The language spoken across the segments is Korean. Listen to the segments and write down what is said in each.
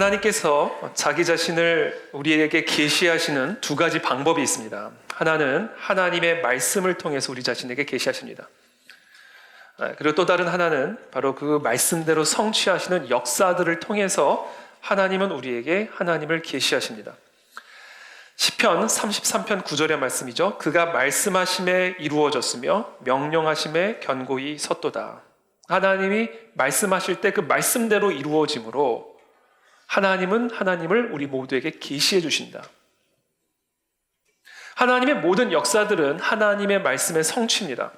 하나님께서 자기 자신을 우리에게 계시하시는 두 가지 방법이 있습니다. 하나는 하나님의 말씀을 통해서 우리 자신에게 계시하십니다. 그리고 또 다른 하나는 바로 그 말씀대로 성취하시는 역사들을 통해서 하나님은 우리에게 하나님을 계시하십니다. 시편 33편 9절의 말씀이죠. 그가 말씀하심에 이루어졌으며 명령하심에 견고히 섰도다. 하나님이 말씀하실 때 그 말씀대로 이루어짐으로 하나님은 하나님을 우리 모두에게 계시해 주신다. 하나님의 모든 역사들은 하나님의 말씀의 성취입니다.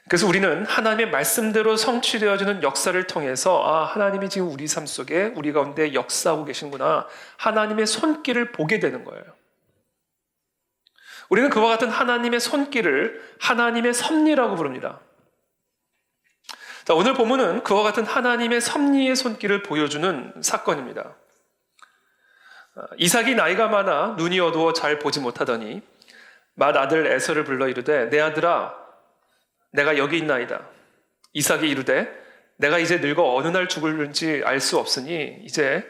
그래서 우리는 하나님의 말씀대로 성취되어지는 역사를 통해서 하나님이 지금 우리 삶 속에 우리 가운데 역사하고 계시구나. 하나님의 손길을 보게 되는 거예요. 우리는 그와 같은 하나님의 손길을 하나님의 섭리라고 부릅니다. 자, 오늘 본문은 그와 같은 하나님의 섭리의 손길을 보여주는 사건입니다. 이삭이 나이가 많아 눈이 어두워 잘 보지 못하더니 맏아들 에서를 불러 이르되 내 아들아 내가 여기 있나이다. 이삭이 이르되 내가 이제 늙어 어느 날 죽을지 알 수 없으니 이제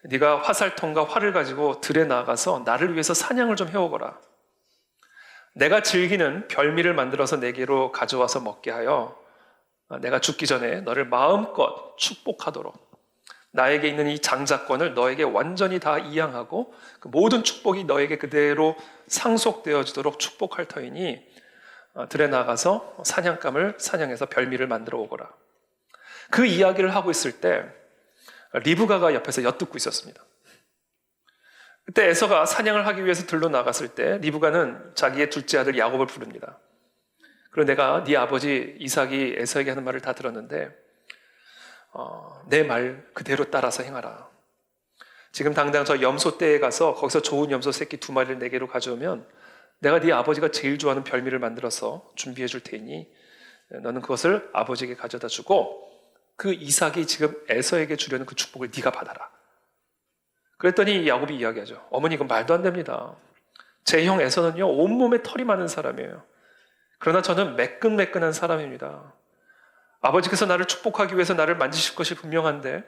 네가 화살통과 활을 가지고 들에 나가서 나를 위해서 사냥을 좀 해오거라. 내가 즐기는 별미를 만들어서 내게로 가져와서 먹게 하여 내가 죽기 전에 너를 마음껏 축복하도록 나에게 있는 이 장자권을 너에게 완전히 다 이양하고 그 모든 축복이 너에게 그대로 상속되어지도록 축복할 터이니 들에 나가서 사냥감을 사냥해서 별미를 만들어 오거라. 그 이야기를 하고 있을 때 리브가가 옆에서 엿듣고 있었습니다. 그때 에서가 사냥을 하기 위해서 들로 나갔을 때 리브가는 자기의 둘째 아들 야곱을 부릅니다. 그리고 내가 네 아버지 이삭이 에서에게 하는 말을 다 들었는데 내 말 그대로 따라서 행하라. 지금 당장 저 염소떼에 가서 거기서 좋은 염소 새끼 2마리를 내게로 가져오면 내가 네 아버지가 제일 좋아하는 별미를 만들어서 준비해 줄 테니 너는 그것을 아버지에게 가져다 주고 그 이삭이 지금 에서에게 주려는 그 축복을 네가 받아라. 그랬더니 야곱이 이야기하죠. 어머니 이건 말도 안 됩니다. 제 형 에서는요 온몸에 털이 많은 사람이에요. 그러나 저는 매끈매끈한 사람입니다. 아버지께서 나를 축복하기 위해서 나를 만지실 것이 분명한데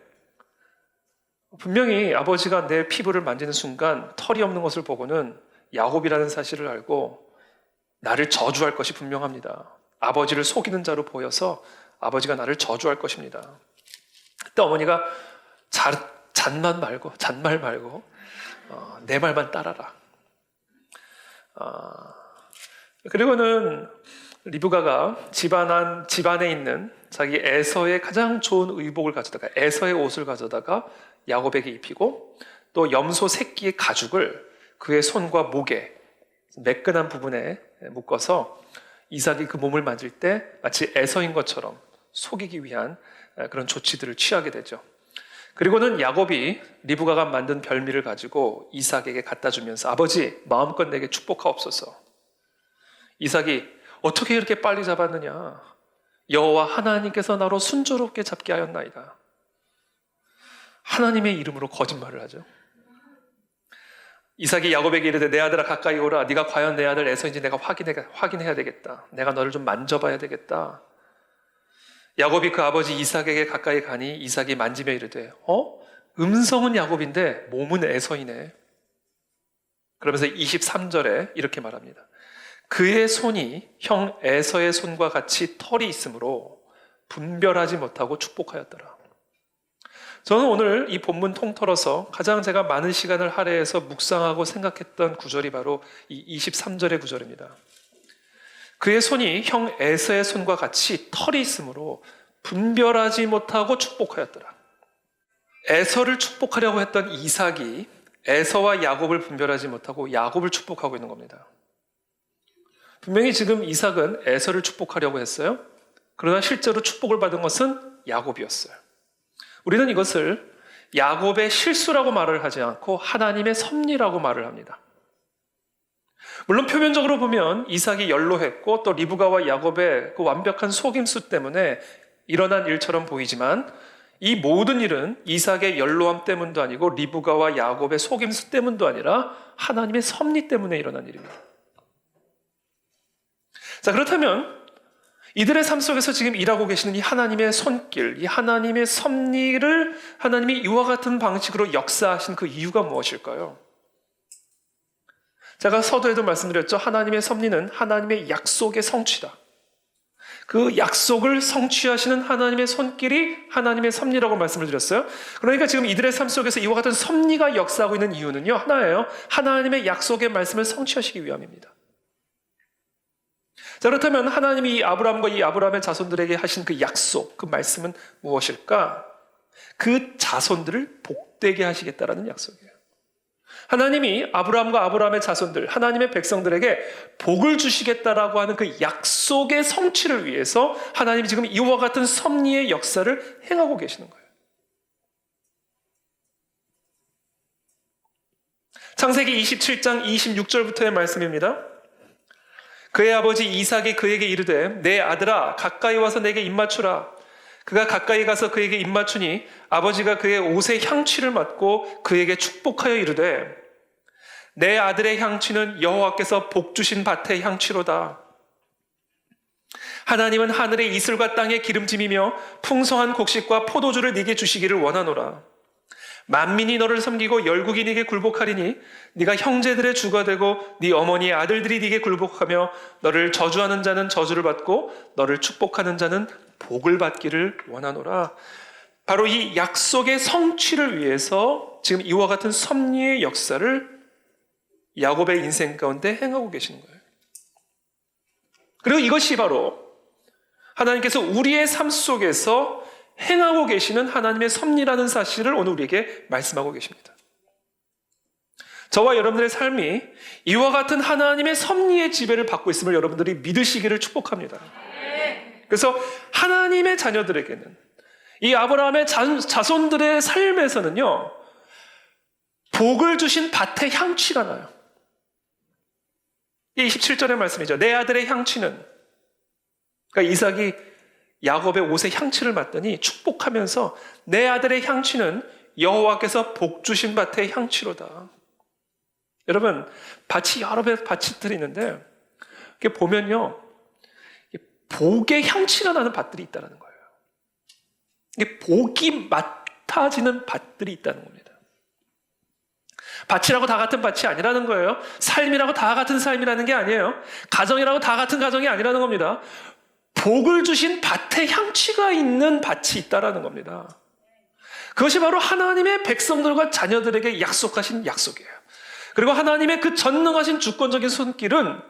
분명히 아버지가 내 피부를 만지는 순간 털이 없는 것을 보고는 야곱이라는 사실을 알고 나를 저주할 것이 분명합니다. 아버지를 속이는 자로 보여서 아버지가 나를 저주할 것입니다. 그때 어머니가 잔말 말고 내 말만 따라라. 그리고는 리브가가 집안에 있는 자기 에서의 가장 좋은 의복을 가져다가 에서의 옷을 가져다가 야곱에게 입히고 또 염소 새끼의 가죽을 그의 손과 목에 매끈한 부분에 묶어서 이삭이 그 몸을 만질 때 마치 에서인 것처럼 속이기 위한 그런 조치들을 취하게 되죠. 그리고는 야곱이 리브가가 만든 별미를 가지고 이삭에게 갖다 주면서 아버지 마음껏 내게 축복하옵소서. 이삭이 어떻게 이렇게 빨리 잡았느냐? 여호와 하나님께서 나로 순조롭게 잡게 하였나이다. 하나님의 이름으로 거짓말을 하죠. 이삭이 야곱에게 이르되 내 아들아 가까이 오라. 네가 과연 내 아들 에서인지 내가 확인해야 되겠다. 내가 너를 좀 만져봐야 되겠다. 야곱이 그 아버지 이삭에게 가까이 가니 이삭이 만지며 이르되 음성은 야곱인데 몸은 에서이네. 그러면서 23절에 이렇게 말합니다. 그의 손이 형 에서의 손과 같이 털이 있으므로 분별하지 못하고 축복하였더라. 저는 오늘 이 본문 통틀어서 가장 제가 많은 시간을 할애해서 묵상하고 생각했던 구절이 바로 이 23절의 구절입니다. 그의 손이 형 에서의 손과 같이 털이 있으므로 분별하지 못하고 축복하였더라. 에서를 축복하려고 했던 이삭이 에서와 야곱을 분별하지 못하고 야곱을 축복하고 있는 겁니다. 분명히 지금 이삭은 에서를 축복하려고 했어요. 그러나 실제로 축복을 받은 것은 야곱이었어요. 우리는 이것을 야곱의 실수라고 말을 하지 않고 하나님의 섭리라고 말을 합니다. 물론 표면적으로 보면 이삭이 연로했고 또 리브가와 야곱의 그 완벽한 속임수 때문에 일어난 일처럼 보이지만 이 모든 일은 이삭의 연로함 때문도 아니고 리브가와 야곱의 속임수 때문도 아니라 하나님의 섭리 때문에 일어난 일입니다. 자, 그렇다면 이들의 삶 속에서 지금 일하고 계시는 이 하나님의 손길, 이 하나님의 섭리를 하나님이 이와 같은 방식으로 역사하신 그 이유가 무엇일까요? 제가 서두에도 말씀드렸죠. 하나님의 섭리는 하나님의 약속의 성취다. 그 약속을 성취하시는 하나님의 손길이 하나님의 섭리라고 말씀을 드렸어요. 그러니까 지금 이들의 삶 속에서 이와 같은 섭리가 역사하고 있는 이유는요, 하나예요. 하나님의 약속의 말씀을 성취하시기 위함입니다. 자, 그렇다면 하나님이 이 아브라함과 이 아브라함의 자손들에게 하신 그 약속, 그 말씀은 무엇일까? 그 자손들을 복되게 하시겠다라는 약속이에요. 하나님이 아브라함과 아브라함의 자손들, 하나님의 백성들에게 복을 주시겠다라고 하는 그 약속의 성취를 위해서 하나님이 지금 이와 같은 섭리의 역사를 행하고 계시는 거예요. 창세기 27장 26절부터의 말씀입니다. 그의 아버지 이삭이 그에게 이르되 내 아들아 가까이 와서 내게 입맞추라. 그가 가까이 가서 그에게 입맞추니 아버지가 그의 옷의 향취를 맡고 그에게 축복하여 이르되 내 아들의 향취는 여호와께서 복 주신 밭의 향취로다. 하나님은 하늘의 이슬과 땅의 기름짐이며 풍성한 곡식과 포도주를 네게 주시기를 원하노라. 만민이 너를 섬기고 열국이 네게 굴복하리니 네가 형제들의 주가 되고 네 어머니의 아들들이 네게 굴복하며 너를 저주하는 자는 저주를 받고 너를 축복하는 자는 복을 받기를 원하노라. 바로 이 약속의 성취를 위해서 지금 이와 같은 섭리의 역사를 야곱의 인생 가운데 행하고 계시는 거예요. 그리고 이것이 바로 하나님께서 우리의 삶 속에서 행하고 계시는 하나님의 섭리라는 사실을 오늘 우리에게 말씀하고 계십니다. 저와 여러분들의 삶이 이와 같은 하나님의 섭리의 지배를 받고 있음을 여러분들이 믿으시기를 축복합니다. 그래서 하나님의 자녀들에게는 이 아브라함의 자손들의 삶에서는요, 복을 주신 밭의 향취가 나요. 이 27절의 말씀이죠. 내 아들의 향취는, 그러니까 이삭이 야곱의 옷의 향취를 맡더니 축복하면서 내 아들의 향취는 여호와께서 복 주신 밭의 향취로다. 여러분, 밭이 여러 밭들이 있는데 이렇게 보면요, 복의 향취가 나는 밭들이 있다는 거예요. 이게 복이 맡아지는 밭들이 있다는 겁니다. 밭이라고 다 같은 밭이 아니라는 거예요. 삶이라고 다 같은 삶이라는 게 아니에요. 가정이라고 다 같은 가정이 아니라는 겁니다. 복을 주신 밭에 향취가 있는 밭이 있다라는 겁니다. 그것이 바로 하나님의 백성들과 자녀들에게 약속하신 약속이에요. 그리고 하나님의 그 전능하신 주권적인 손길은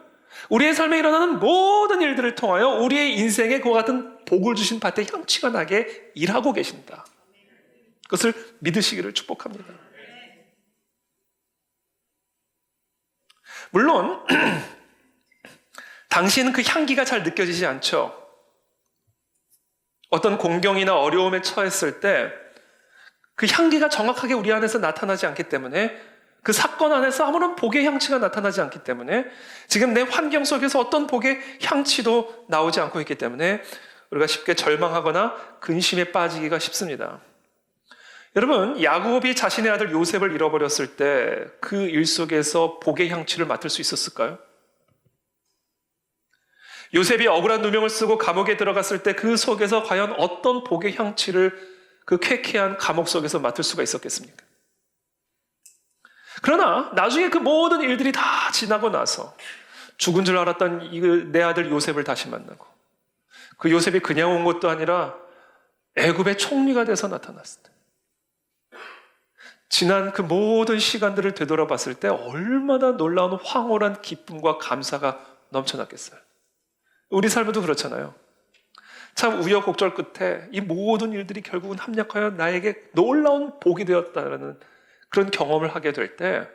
우리의 삶에 일어나는 모든 일들을 통하여 우리의 인생에 그와 같은 복을 주신 밭에 향취가 나게 일하고 계신다. 그것을 믿으시기를 축복합니다. 물론 당시에는 그 향기가 잘 느껴지지 않죠. 어떤 공경이나 어려움에 처했을 때 그 향기가 정확하게 우리 안에서 나타나지 않기 때문에, 그 사건 안에서 아무런 복의 향취가 나타나지 않기 때문에, 지금 내 환경 속에서 어떤 복의 향취도 나오지 않고 있기 때문에 우리가 쉽게 절망하거나 근심에 빠지기가 쉽습니다. 여러분, 야곱이 자신의 아들 요셉을 잃어버렸을 때 그 일 속에서 복의 향취를 맡을 수 있었을까요? 요셉이 억울한 누명을 쓰고 감옥에 들어갔을 때 그 속에서 과연 어떤 복의 향취를 그 쾌쾌한 감옥 속에서 맡을 수가 있었겠습니까? 그러나 나중에 그 모든 일들이 다 지나고 나서 죽은 줄 알았던 내 아들 요셉을 다시 만나고, 그 요셉이 그냥 온 것도 아니라 애굽의 총리가 돼서 나타났을 때, 지난 그 모든 시간들을 되돌아봤을 때 얼마나 놀라운 황홀한 기쁨과 감사가 넘쳐났겠어요. 우리 삶에도 그렇잖아요. 참 우여곡절 끝에 이 모든 일들이 결국은 합력하여 나에게 놀라운 복이 되었다는 그런 경험을 하게 될 때,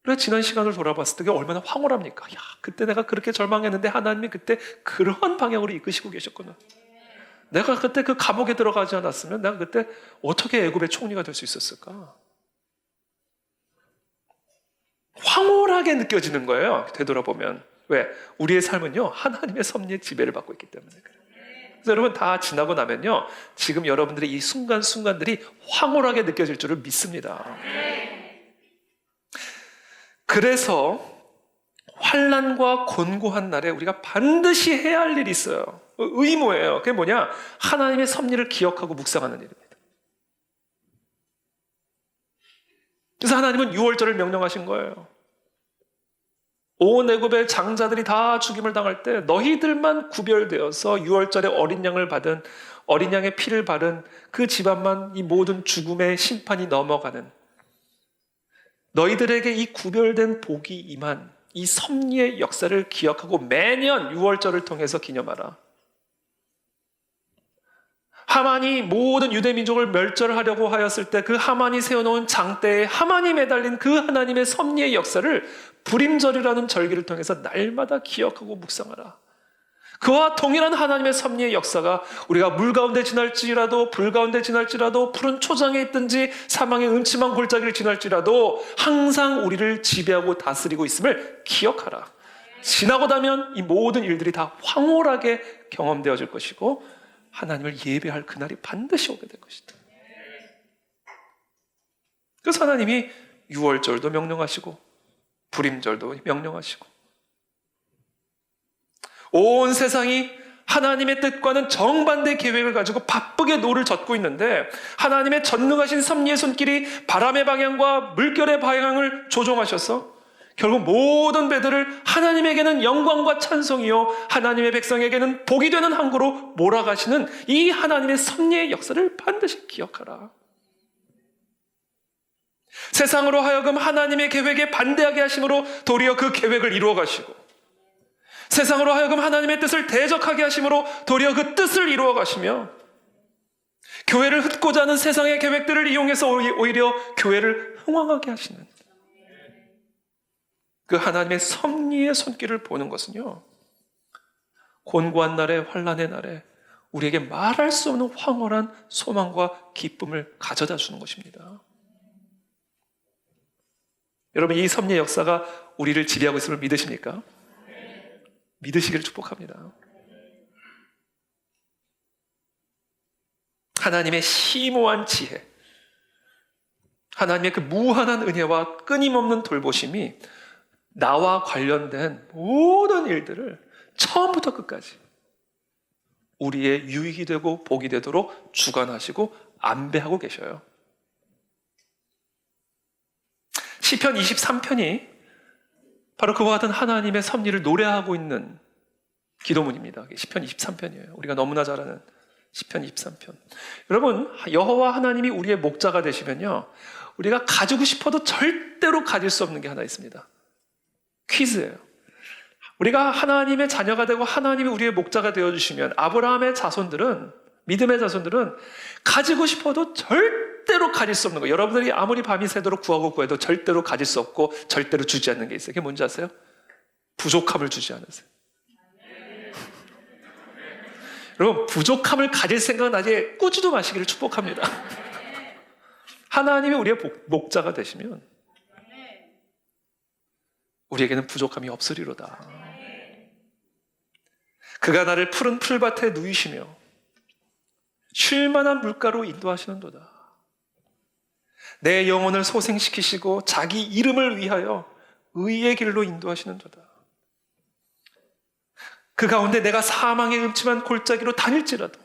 그래 지난 시간을 돌아봤을 때 그게 얼마나 황홀합니까? 야, 그때 내가 그렇게 절망했는데 하나님이 그때 그러한 방향으로 이끄시고 계셨구나. 내가 그때 그 감옥에 들어가지 않았으면 내가 그때 어떻게 애굽의 총리가 될 수 있었을까? 황홀하게 느껴지는 거예요, 되돌아보면. 왜? 우리의 삶은요, 하나님의 섭리의 지배를 받고 있기 때문에 그래요. 그래서 여러분, 다 지나고 나면요, 지금 여러분들의 이 순간순간들이 황홀하게 느껴질 줄을 믿습니다. 그래서 환난과 곤고한 날에 우리가 반드시 해야 할 일이 있어요. 의무예요. 그게 뭐냐? 하나님의 섭리를 기억하고 묵상하는 일입니다. 그래서 하나님은 유월절을 명령하신 거예요. 온 애굽의 장자들이 다 죽임을 당할 때 너희들만 구별되어서 유월절에 어린 양을 받은, 어린 양의 피를 바른 그 집안만 이 모든 죽음의 심판이 넘어가는, 너희들에게 이 구별된 복이 임한 이 섭리의 역사를 기억하고 매년 유월절을 통해서 기념하라. 하만이 모든 유대 민족을 멸절하려고 하였을 때 그 하만이 세워놓은 장대에 하만이 매달린 그 하나님의 섭리의 역사를 불임절이라는 절기를 통해서 날마다 기억하고 묵상하라. 그와 동일한 하나님의 섭리의 역사가 우리가 물 가운데 지날지라도, 불 가운데 지날지라도, 푸른 초장에 있든지 사망의 음침한 골짜기를 지날지라도 항상 우리를 지배하고 다스리고 있음을 기억하라. 지나고 나면 이 모든 일들이 다 황홀하게 경험되어질 것이고 하나님을 예배할 그날이 반드시 오게 될 것이다. 그래서 하나님이 유월절도 명령하시고 불임절도 명령하시고 온 세상이 하나님의 뜻과는 정반대 계획을 가지고 바쁘게 노를 젓고 있는데 하나님의 전능하신 섭리의 손길이 바람의 방향과 물결의 방향을 조종하셔서 결국 모든 배들을 하나님에게는 영광과 찬송이요 하나님의 백성에게는 복이 되는 항구로 몰아가시는 이 하나님의 섭리의 역사를 반드시 기억하라. 세상으로 하여금 하나님의 계획에 반대하게 하심으로 도리어 그 계획을 이루어 가시고, 세상으로 하여금 하나님의 뜻을 대적하게 하심으로 도리어 그 뜻을 이루어 가시며, 교회를 흩고자 하는 세상의 계획들을 이용해서 오히려 교회를 흥왕하게 하시는 그 하나님의 섭리의 손길을 보는 것은요, 곤고한 날에, 환난의 날에 우리에게 말할 수 없는 황홀한 소망과 기쁨을 가져다 주는 것입니다. 여러분, 이 섭리의 역사가 우리를 지배하고 있음을 믿으십니까? 믿으시기를 축복합니다. 하나님의 심오한 지혜, 하나님의 그 무한한 은혜와 끊임없는 돌보심이 나와 관련된 모든 일들을 처음부터 끝까지 우리의 유익이 되고 복이 되도록 주관하시고 안배하고 계셔요. 시편 23편이 바로 그와 같은 하나님의 섭리를 노래하고 있는 기도문입니다. 시편 23편이에요. 우리가 너무나 잘 아는 시편 23편. 여러분, 여호와 하나님이 우리의 목자가 되시면요, 우리가 가지고 싶어도 절대로 가질 수 없는 게 하나 있습니다. 퀴즈예요. 우리가 하나님의 자녀가 되고 하나님이 우리의 목자가 되어주시면 아브라함의 자손들은, 믿음의 자손들은 가지고 싶어도 절대로 가질 수 없는 거예요. 여러분들이 아무리 밤이 새도록 구하고 구해도 절대로 가질 수 없고 절대로 주지 않는 게 있어요. 그게 뭔지 아세요? 부족함을 주지 않으세요. 여러분, 부족함을 가질 생각은 아직 꾸지도 마시기를 축복합니다. 하나님이 우리의 목자가 되시면 우리에게는 부족함이 없으리로다. 그가 나를 푸른 풀밭에 누이시며 쉴만한 물가로 인도하시는도다. 내 영혼을 소생시키시고 자기 이름을 위하여 의의 길로 인도하시는도다. 그 가운데 내가 사망의 음침한 골짜기로 다닐지라도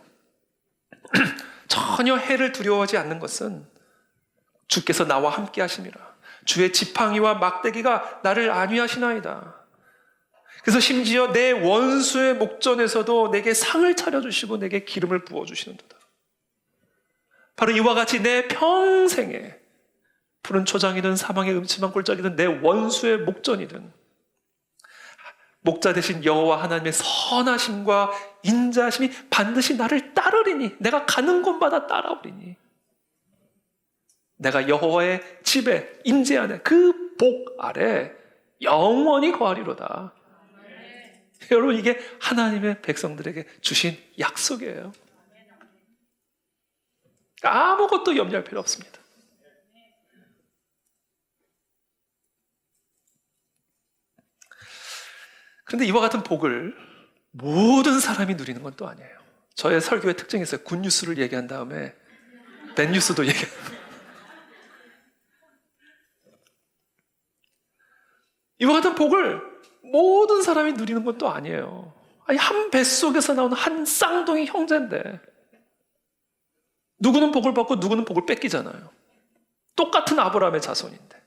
전혀 해를 두려워하지 않는 것은 주께서 나와 함께 하심이라. 주의 지팡이와 막대기가 나를 안위하시나이다. 그래서 심지어 내 원수의 목전에서도 내게 상을 차려주시고 내게 기름을 부어주시는도다. 바로 이와 같이 내 평생에 푸른 초장이든 사망의 음침한 골짜기든 내 원수의 목전이든 목자 되신 여호와 하나님의 선하심과 인자하심이 반드시 나를 따르리니, 내가 가는 곳마다 따라오리니, 내가 여호와의 집에 임재 안에 그 복 아래 영원히 거하리로다. 여러분, 이게 하나님의 백성들에게 주신 약속이에요. 아무것도 염려할 필요 없습니다. 그런데 이와 같은 복을 모든 사람이 누리는 건 또 아니에요. 저의 설교의 특징이 있어요. 굿뉴스를 얘기한 다음에 밴뉴스도 얘기해요. 이와 같은 복을 모든 사람이 누리는 건 또 아니에요. 아니, 한 뱃속에서 나오는 한 쌍둥이 형제인데 누구는 복을 받고 누구는 복을 뺏기잖아요. 똑같은 아브라함의 자손인데.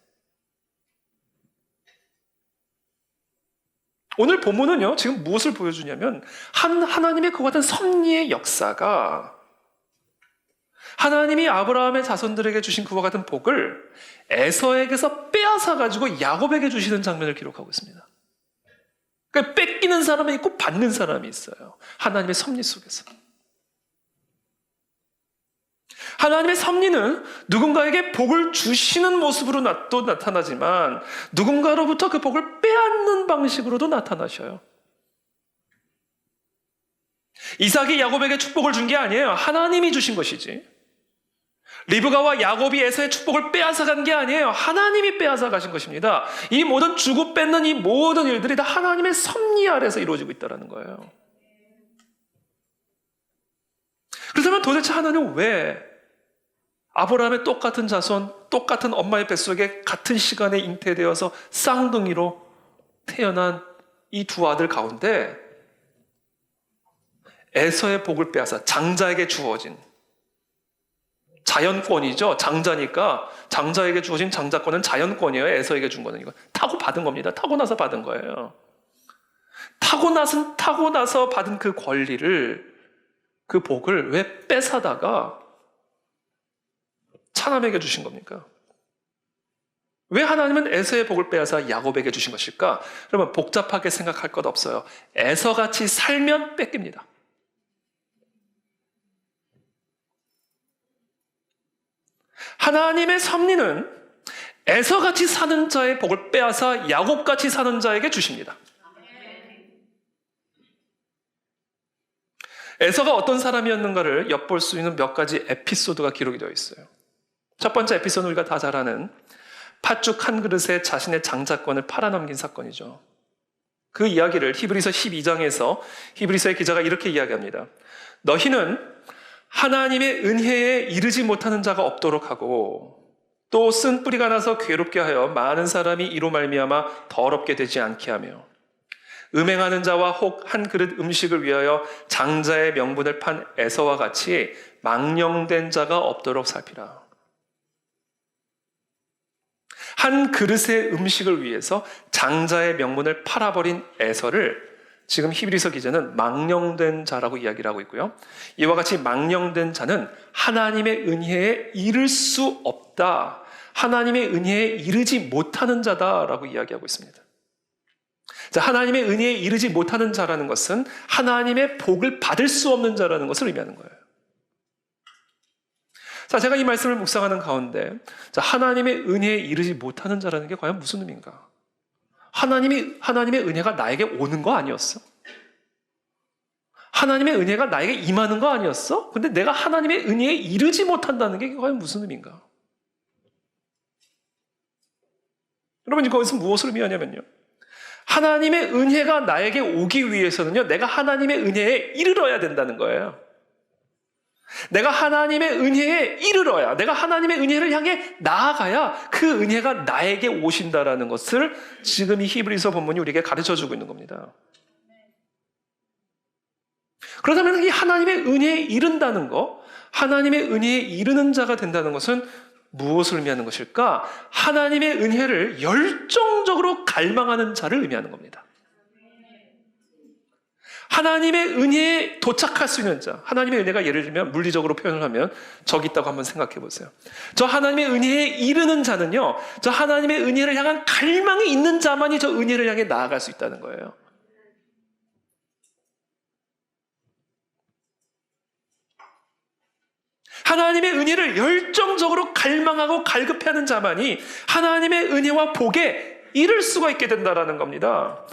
오늘 본문은요, 지금 무엇을 보여주냐면 하나님의 그와 같은 섭리의 역사가 하나님이 아브라함의 자손들에게 주신 그와 같은 복을 에서에게서 빼앗아 가지고 야곱에게 주시는 장면을 기록하고 있습니다. 그러니까 뺏기는 사람이 있고 받는 사람이 있어요. 하나님의 섭리 속에서. 하나님의 섭리는 누군가에게 복을 주시는 모습으로 또 나타나지만 누군가로부터 그 복을 빼앗는 방식으로도 나타나셔요. 이삭이 야곱에게 축복을 준 게 아니에요. 하나님이 주신 것이지. 리브가와 야곱이 에서의 축복을 빼앗아간 게 아니에요. 하나님이 빼앗아 가신 것입니다. 이 모든 주고 뺏는 이 모든 일들이 다 하나님의 섭리 아래서 이루어지고 있다는 거예요. 그렇다면 도대체 하나님은 왜 아브라함의 똑같은 자손, 똑같은 엄마의 뱃속에 같은 시간에 잉태되어서 쌍둥이로 태어난 이 두 아들 가운데 에서의 복을 빼앗아 장자에게 주어진 자연권이죠. 장자니까 장자에게 주어진 장자권은 자연권이에요. 에서에게 준 거는 이거 타고 받은 겁니다. 타고 나서 받은 거예요. 타고 나서 받은 그 권리를, 그 복을 왜 뺏어다가 차남에게 주신 겁니까? 왜 하나님은 에서의 복을 빼앗아 야곱에게 주신 것일까? 여러분, 복잡하게 생각할 것 없어요. 에서같이 살면 뺏깁니다. 하나님의 섭리는 에서같이 사는 자의 복을 빼앗아 야곱같이 사는 자에게 주십니다. 에서가 어떤 사람이었는가를 엿볼 수 있는 몇 가지 에피소드가 기록이 되어 있어요. 첫 번째 에피소드는 우리가 다 잘 아는 팥죽 한 그릇에 자신의 장자권을 팔아넘긴 사건이죠. 그 이야기를 히브리서 12장에서 히브리서의 기자가 이렇게 이야기합니다. 너희는 하나님의 은혜에 이르지 못하는 자가 없도록 하고 또 쓴 뿌리가 나서 괴롭게 하여 많은 사람이 이로 말미암아 더럽게 되지 않게 하며 음행하는 자와 혹 한 그릇 음식을 위하여 장자의 명분을 판 에서와 같이 망령된 자가 없도록 살피라. 한 그릇의 음식을 위해서 장자의 명분을 팔아버린 에서를 지금 히브리서 기자는 망령된 자라고 이야기를 하고 있고요. 이와 같이 망령된 자는 하나님의 은혜에 이를 수 없다. 하나님의 은혜에 이르지 못하는 자다라고 이야기하고 있습니다. 자, 하나님의 은혜에 이르지 못하는 자라는 것은 하나님의 복을 받을 수 없는 자라는 것을 의미하는 거예요. 자, 제가 이 말씀을 묵상하는 가운데 하나님의 은혜에 이르지 못하는 자라는 게 과연 무슨 의미인가? 하나님의 은혜가 나에게 오는 거 아니었어? 하나님의 은혜가 나에게 임하는 거 아니었어? 근데 내가 하나님의 은혜에 이르지 못한다는 게 과연 무슨 의미인가? 여러분, 거기서 무엇을 의미하냐면요. 하나님의 은혜가 나에게 오기 위해서는요, 내가 하나님의 은혜에 이르러야 된다는 거예요. 내가 하나님의 은혜에 이르러야, 내가 하나님의 은혜를 향해 나아가야 그 은혜가 나에게 오신다라는 것을 지금 이 히브리서 본문이 우리에게 가르쳐주고 있는 겁니다. 그렇다면 이 하나님의 은혜에 이른다는 것, 하나님의 은혜에 이르는 자가 된다는 것은 무엇을 의미하는 것일까? 하나님의 은혜를 열정적으로 갈망하는 자를 의미하는 겁니다. 하나님의 은혜에 도착할 수 있는 자, 하나님의 은혜가 예를 들면 물리적으로 표현을 하면 저기 있다고 한번 생각해 보세요. 저 하나님의 은혜에 이르는 자는요, 저 하나님의 은혜를 향한 갈망이 있는 자만이 저 은혜를 향해 나아갈 수 있다는 거예요. 하나님의 은혜를 열정적으로 갈망하고 갈급해하는 자만이 하나님의 은혜와 복에 이를 수가 있게 된다는 겁니다.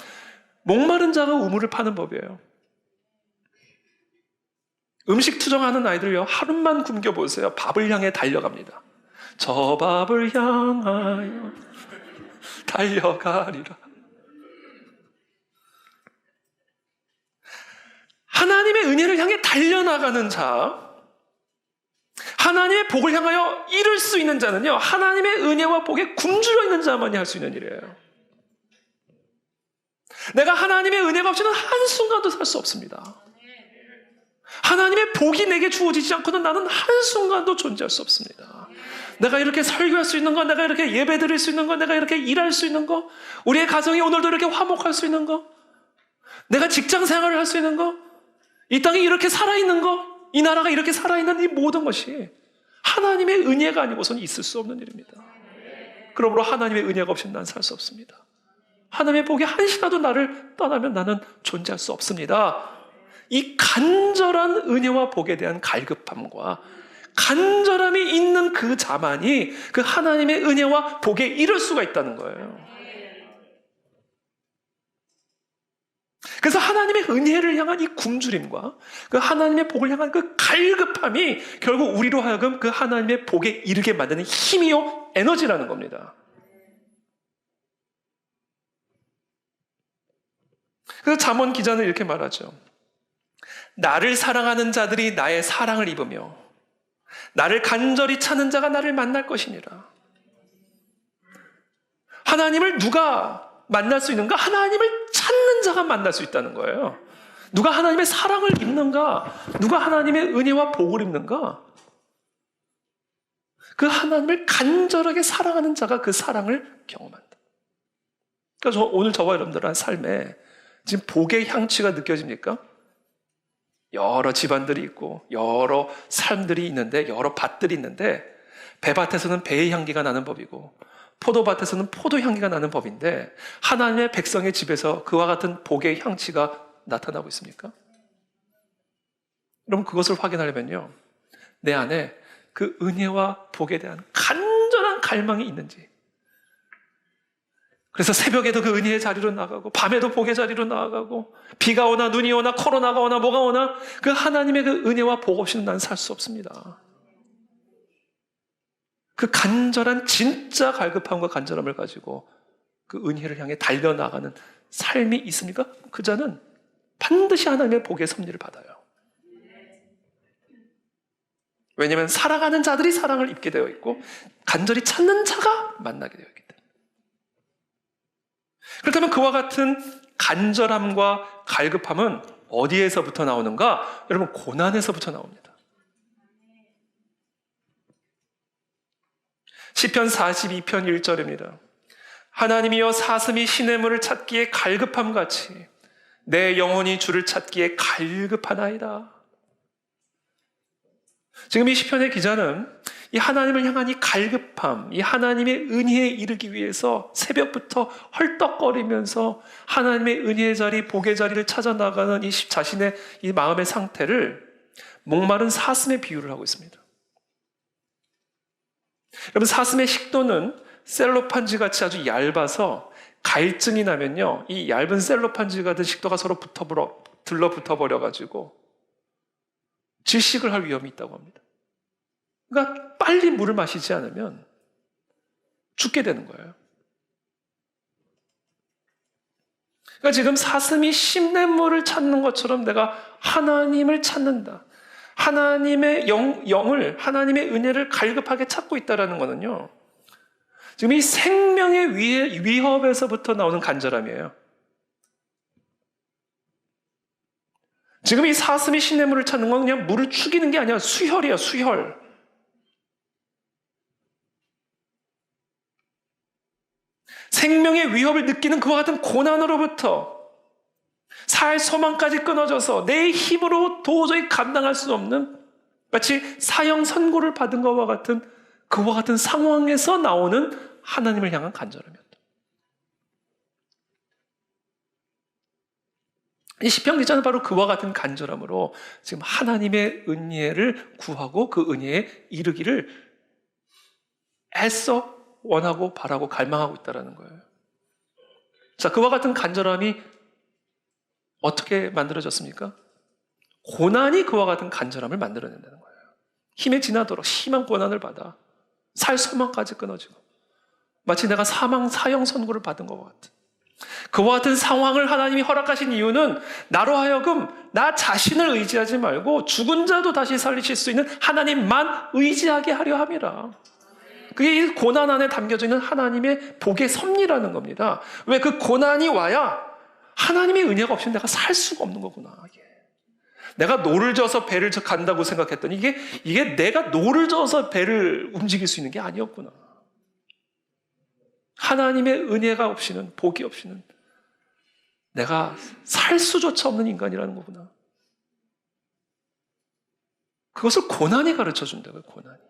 목마른 자가 우물을 파는 법이에요. 음식 투정하는 아이들요, 하루만 굶겨보세요. 밥을 향해 달려갑니다. 저 밥을 향하여 달려가리라. 하나님의 은혜를 향해 달려나가는 자, 하나님의 복을 향하여 이룰 수 있는 자는요, 하나님의 은혜와 복에 굶주려 있는 자만이 할 수 있는 일이에요. 내가 하나님의 은혜가 없이는 한순간도 살 수 없습니다. 하나님의 복이 내게 주어지지 않고는 나는 한순간도 존재할 수 없습니다. 내가 이렇게 설교할 수 있는 거, 내가 이렇게 예배 드릴 수 있는 거, 내가 이렇게 일할 수 있는 거, 우리의 가정이 오늘도 이렇게 화목할 수 있는 거, 내가 직장 생활을 할 수 있는 거, 이 땅이 이렇게 살아있는 거, 이 나라가 이렇게 살아있는 이 모든 것이 하나님의 은혜가 아니고서는 있을 수 없는 일입니다. 그러므로 하나님의 은혜가 없이는 난 살 수 없습니다. 하나님의 복이 한시라도 나를 떠나면 나는 존재할 수 없습니다. 이 간절한 은혜와 복에 대한 갈급함과 간절함이 있는 그 자만이 그 하나님의 은혜와 복에 이를 수가 있다는 거예요. 그래서 하나님의 은혜를 향한 이 굶주림과 그 하나님의 복을 향한 그 갈급함이 결국 우리로 하여금 그 하나님의 복에 이르게 만드는 힘이요 에너지라는 겁니다. 그래서 잠언 기자는 이렇게 말하죠. 나를 사랑하는 자들이 나의 사랑을 입으며 나를 간절히 찾는 자가 나를 만날 것이니라. 하나님을 누가 만날 수 있는가? 하나님을 찾는 자가 만날 수 있다는 거예요. 누가 하나님의 사랑을 입는가? 누가 하나님의 은혜와 복을 입는가? 그 하나님을 간절하게 사랑하는 자가 그 사랑을 경험한다. 그러니까 오늘 저와 여러분들의 삶에 지금 복의 향취가 느껴집니까? 여러 집안들이 있고 여러 삶들이 있는데 여러 밭들이 있는데 배밭에서는 배의 향기가 나는 법이고 포도밭에서는 포도 향기가 나는 법인데 하나님의 백성의 집에서 그와 같은 복의 향취가 나타나고 있습니까? 여러분 그것을 확인하려면요 내 안에 그 은혜와 복에 대한 간절한 갈망이 있는지, 그래서 새벽에도 그 은혜의 자리로 나가고 밤에도 복의 자리로 나아가고 비가 오나 눈이 오나 코로나가 오나 뭐가 오나 그 하나님의 그 은혜와 복 없이는 난 살 수 없습니다. 그 간절한 진짜 갈급함과 간절함을 가지고 그 은혜를 향해 달려나가는 삶이 있습니까? 그 자는 반드시 하나님의 복의 섭리를 받아요. 왜냐하면 사랑하는 자들이 사랑을 입게 되어 있고 간절히 찾는 자가 만나게 되어 있기 때문에. 그렇다면 그와 같은 간절함과 갈급함은 어디에서부터 나오는가? 여러분 고난에서부터 나옵니다. 시편 42편 1절입니다. 하나님이여 사슴이 시냇물을 찾기에 갈급함같이 내 영혼이 주를 찾기에 갈급하나이다. 지금 이 시편의 기자는 이 하나님을 향한 이 갈급함, 이 하나님의 은혜에 이르기 위해서 새벽부터 헐떡거리면서 하나님의 은혜의 자리, 복의 자리를 찾아 나가는 이 자신의 이 마음의 상태를 목마른 사슴에 비유를 하고 있습니다. 여러분 사슴의 식도는 셀로판지 같이 아주 얇아서 갈증이 나면요 이 얇은 셀로판지 같은 식도가 서로 들러붙어 버려가지고 질식을 할 위험이 있다고 합니다. 그러니까 빨리 물을 마시지 않으면 죽게 되는 거예요. 그러니까 지금 사슴이 시냇물을 찾는 것처럼 내가 하나님을 찾는다. 하나님의 영을, 하나님의 은혜를 갈급하게 찾고 있다는 것은요. 지금 이 생명의 위협에서부터 나오는 간절함이에요. 지금 이 사슴이 시냇물을 찾는 건 그냥 물을 죽이는 게 아니라 수혈이에요, 수혈. 생명의 위협을 느끼는 그와 같은 고난으로부터 살 소망까지 끊어져서 내 힘으로 도저히 감당할 수 없는 마치 사형 선고를 받은 것과 같은 그와 같은 상황에서 나오는 하나님을 향한 간절함이었다. 이 시편 기자는 바로 그와 같은 간절함으로 지금 하나님의 은혜를 구하고 그 은혜에 이르기를 애써 원하고 바라고 갈망하고 있다는 거예요. 자, 그와 같은 간절함이 어떻게 만들어졌습니까? 고난이 그와 같은 간절함을 만들어낸다는 거예요. 힘에 지나도록 심한 고난을 받아 살 소망까지 끊어지고 마치 내가 사형 선고를 받은 것과 같은 그와 같은 상황을 하나님이 허락하신 이유는 나로 하여금 나 자신을 의지하지 말고 죽은 자도 다시 살리실 수 있는 하나님만 의지하게 하려 함이라. 그게 이 고난 안에 담겨져 있는 하나님의 복의 섭리라는 겁니다. 왜 그 고난이 와야 하나님의 은혜가 없이는 내가 살 수가 없는 거구나. 이게. 내가 노를 져서 배를 간다고 생각했더니 이게 내가 노를 져서 배를 움직일 수 있는 게 아니었구나. 하나님의 은혜가 없이는, 복이 없이는 내가 살 수조차 없는 인간이라는 거구나. 그것을 고난이 가르쳐 준다고요, 고난이.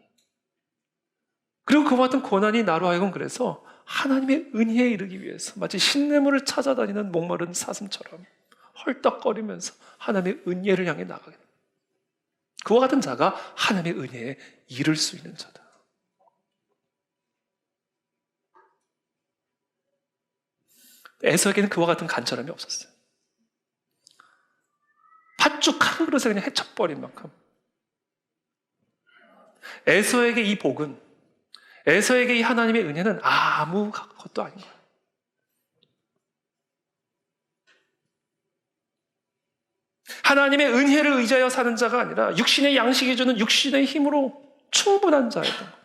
그리고 그와 같은 고난이 나로 하여금 그래서 하나님의 은혜에 이르기 위해서 마치 신내물을 찾아다니는 목마른 사슴처럼 헐떡거리면서 하나님의 은혜를 향해 나가게 됩니다. 그와 같은 자가 하나님의 은혜에 이를 수 있는 자다. 에서에게는 그와 같은 간절함이 없었어요. 팥죽 한 그릇에 그냥 헤쳐버린 만큼. 에서에게 이 복은, 에서에게 이 하나님의 은혜는 아무 것도 아닌 거예요. 하나님의 은혜를 의지하여 사는 자가 아니라 육신의 양식이 주는 육신의 힘으로 충분한 자였던 거예요.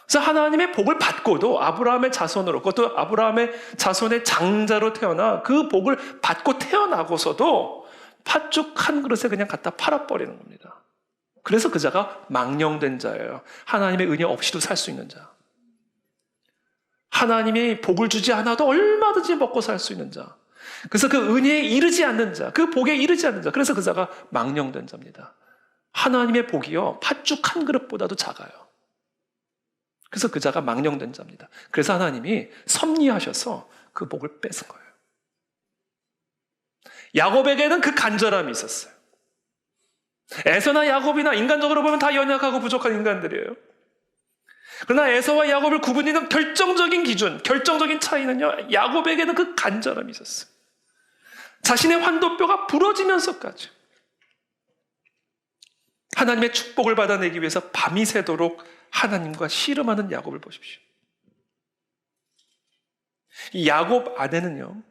그래서 하나님의 복을 받고도 아브라함의 자손으로, 그것도 아브라함의 자손의 장자로 태어나 그 복을 받고 태어나고서도 팥죽 한 그릇에 그냥 갖다 팔아버리는 겁니다. 그래서 그 자가 망령된 자예요. 하나님의 은혜 없이도 살 수 있는 자. 하나님이 복을 주지 않아도 얼마든지 먹고 살 수 있는 자. 그래서 그 은혜에 이르지 않는 자, 그 복에 이르지 않는 자. 그래서 그 자가 망령된 자입니다. 하나님의 복이요, 팥죽 한 그릇보다도 작아요. 그래서 그 자가 망령된 자입니다. 그래서 하나님이 섭리하셔서 그 복을 뺏은 거예요. 야곱에게는 그 간절함이 있었어요. 에서나 야곱이나 인간적으로 보면 다 연약하고 부족한 인간들이에요. 그러나 에서와 야곱을 구분하는 결정적인 기준, 결정적인 차이는요, 야곱에게는 그 간절함이 있었어요. 자신의 환도뼈가 부러지면서까지 하나님의 축복을 받아내기 위해서 밤이 새도록 하나님과 씨름하는 야곱을 보십시오. 이 야곱 안에는요,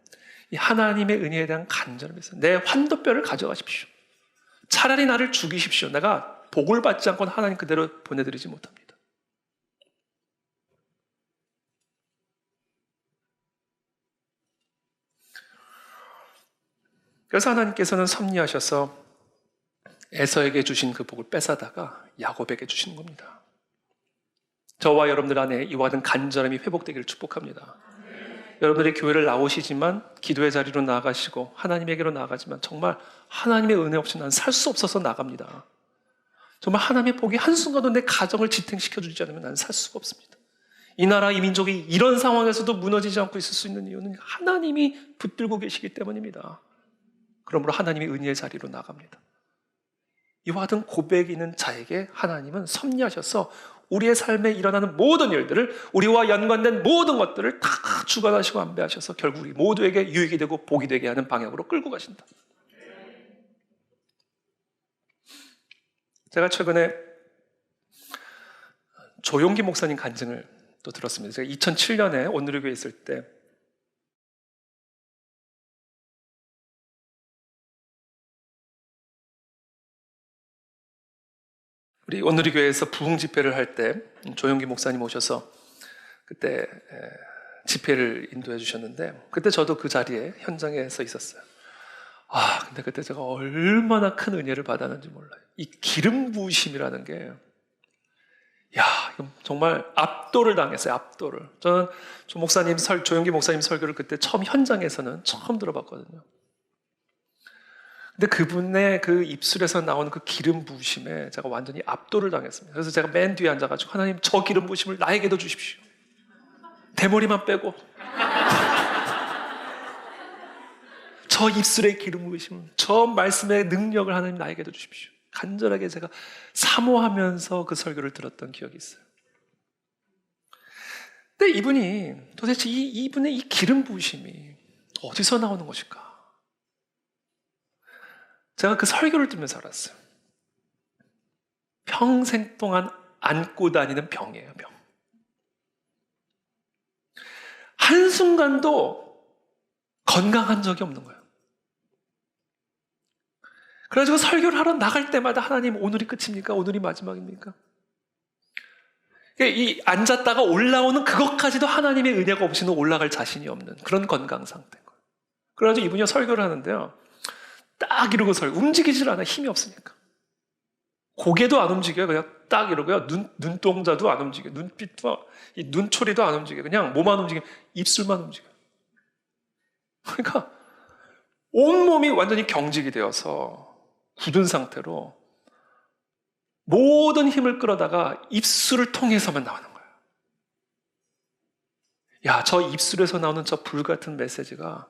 이 하나님의 은혜에 대한 간절함이 있어요. 내 환도뼈를 가져가십시오. 차라리 나를 죽이십시오. 내가 복을 받지 않고는 하나님 그대로 보내드리지 못합니다. 그래서 하나님께서는 섭리하셔서 에서에게 주신 그 복을 뺏어다가 야곱에게 주시는 겁니다. 저와 여러분들 안에 이와 같은 간절함이 회복되기를 축복합니다. 여러분들이 교회를 나오시지만 기도의 자리로 나아가시고 하나님에게로 나아가지만 정말 하나님의 은혜 없이 난 살 수 없어서 나갑니다. 정말 하나님의 복이 한순간도 내 가정을 지탱시켜주지 않으면 나는 살 수가 없습니다. 이 나라, 이 민족이 이런 상황에서도 무너지지 않고 있을 수 있는 이유는 하나님이 붙들고 계시기 때문입니다. 그러므로 하나님의 은혜의 자리로 나갑니다. 이와 같은 고백이 있는 자에게 하나님은 섭리하셔서 우리의 삶에 일어나는 모든 일들을, 우리와 연관된 모든 것들을 다 주관하시고 안배하셔서 결국 우리 모두에게 유익이 되고 복이 되게 하는 방향으로 끌고 가신다. 제가 최근에 조용기 목사님 간증을 또 들었습니다. 제가 2007년에 온누리교회에 있을 때 우리 온누리교회에서 부흥 집회를 할 때 조용기 목사님 오셔서 그때 집회를 인도해 주셨는데, 그때 저도 그 자리에 현장에 서 있었어요. 근데 그때 제가 얼마나 큰 은혜를 받았는지 몰라요. 이 기름 부으심이라는 게, 정말 압도를 당했어요. 압도를. 저는 조용기 목사님 설교를 그때 현장에서는 처음 들어봤거든요. 근데 그분의 그 입술에서 나오는 그 기름 부으심에 제가 완전히 압도를 당했습니다. 그래서 제가 맨 뒤에 앉아가지고, 하나님, 저 기름 부으심을 나에게도 주십시오. 대머리만 빼고. 저 입술의 기름 부으심, 저 말씀의 능력을 하나님 나에게도 주십시오. 간절하게 제가 사모하면서 그 설교를 들었던 기억이 있어요. 근데 이분이 도대체 이분의 이 기름 부으심이 어디서 나오는 것일까? 제가 그 설교를 들으면서 알았어요. 평생 동안 안고 다니는 병이에요, 병. 한순간도 건강한 적이 없는 거예요. 그래가지고 설교를 하러 나갈 때마다, 하나님, 오늘이 끝입니까? 오늘이 마지막입니까? 이 앉았다가 올라오는 그것까지도 하나님의 은혜가 없이는 올라갈 자신이 없는 그런 건강 상태인 거예요. 그래가지고 이분이 설교를 하는데요. 딱 이러고 움직이질 않아. 힘이 없으니까. 고개도 안 움직여요. 그냥 딱 이러고요. 눈동자도 안 움직여요. 눈빛도, 이 눈초리도 안 움직여요. 그냥 뭐만 움직여요. 입술만 움직여요. 그러니까 온몸이 완전히 경직이 되어서 굳은 상태로 모든 힘을 끌어다가 입술을 통해서만 나오는 거예요. 야, 저 입술에서 나오는 저 불같은 메시지가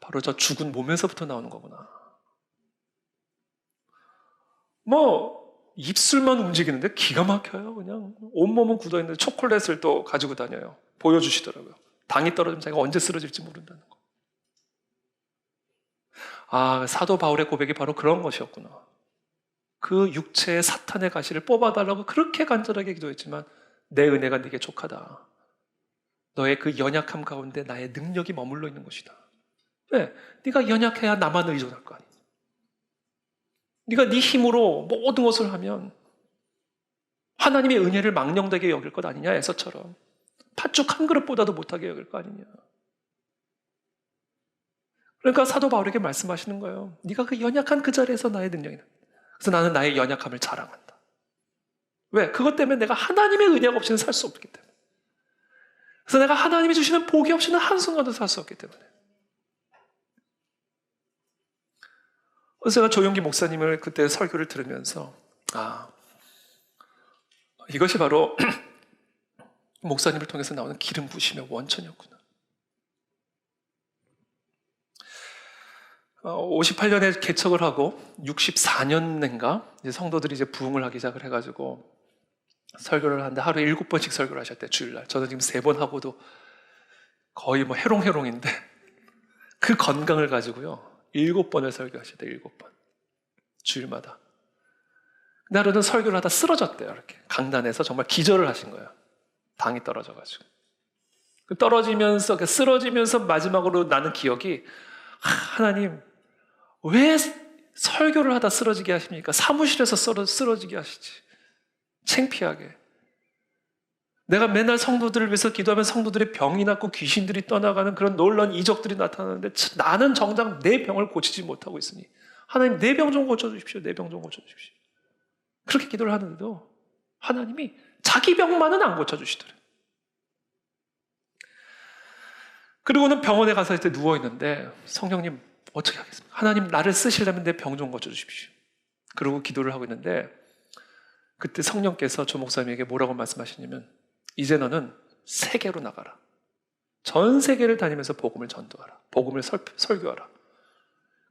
바로 저 죽은 몸에서부터 나오는 거구나. 입술만 움직이는데 기가 막혀요. 그냥 온몸은 굳어있는데 초콜릿을 또 가지고 다녀요. 보여주시더라고요. 당이 떨어지면 자기가 언제 쓰러질지 모른다는 거. 사도 바울의 고백이 바로 그런 것이었구나. 그 육체의 사탄의 가시를 뽑아달라고 그렇게 간절하게 기도했지만 내 은혜가 네게 족하다. 너의 그 연약함 가운데 나의 능력이 머물러 있는 것이다. 왜? 네가 연약해야 나만 의존할 거 아니야. 네가 네 힘으로 모든 것을 하면 하나님의 은혜를 망령되게 여길 것 아니냐, 에서처럼. 팥죽 한 그릇보다도 못하게 여길 거 아니냐. 그러니까 사도 바울에게 말씀하시는 거예요. 네가 그 연약한 그 자리에서 나의 능력이 나. 그래서 나는 나의 연약함을 자랑한다. 왜? 그것 때문에 내가 하나님의 은혜가 없이는 살 수 없기 때문에. 그래서 내가 하나님이 주시는 복이 없이는 한순간도 살 수 없기 때문에. 그래서 제가 조용기 목사님을 그때 설교를 들으면서 이것이 바로 목사님을 통해서 나오는 기름 부심의 원천이었구나. 58년에 개척을 하고 64년인가 성도들이 이제 부흥을 하기 시작을 해가지고 설교를 하는데 하루에 7번씩 설교를 하셨대요. 주일날. 저는 지금 3번 하고도 거의 해롱해롱인데 그 건강을 가지고요 7번을 설교하셨대요. 7번 주일마다. 근데 하루는 설교를 하다 쓰러졌대요. 이렇게 강단에서 정말 기절을 하신 거예요. 당이 떨어져가지고. 떨어지면서 쓰러지면서 마지막으로 나는 기억이 하나님 왜 설교를 하다 쓰러지게 하십니까? 사무실에서 쓰러지게 하시지. 창피하게. 내가 맨날 성도들을 위해서 기도하면 성도들의 병이 낫고 귀신들이 떠나가는 그런 놀라운 이적들이 나타나는데 나는 정작 내 병을 고치지 못하고 있으니 하나님 내 병 좀 고쳐주십시오. 내 병 좀 고쳐주십시오. 그렇게 기도를 하는데도 하나님이 자기 병만은 안 고쳐주시더래요. 그리고는 병원에 가서 이제 누워있는데 성령님 어떻게 하겠습니까? 하나님 나를 쓰시려면 내 병 좀 고쳐주십시오. 그러고 기도를 하고 있는데 그때 성령께서 조 목사님에게 뭐라고 말씀하시냐면 이제 너는 세계로 나가라. 전 세계를 다니면서 복음을 전도하라. 복음을 설교하라.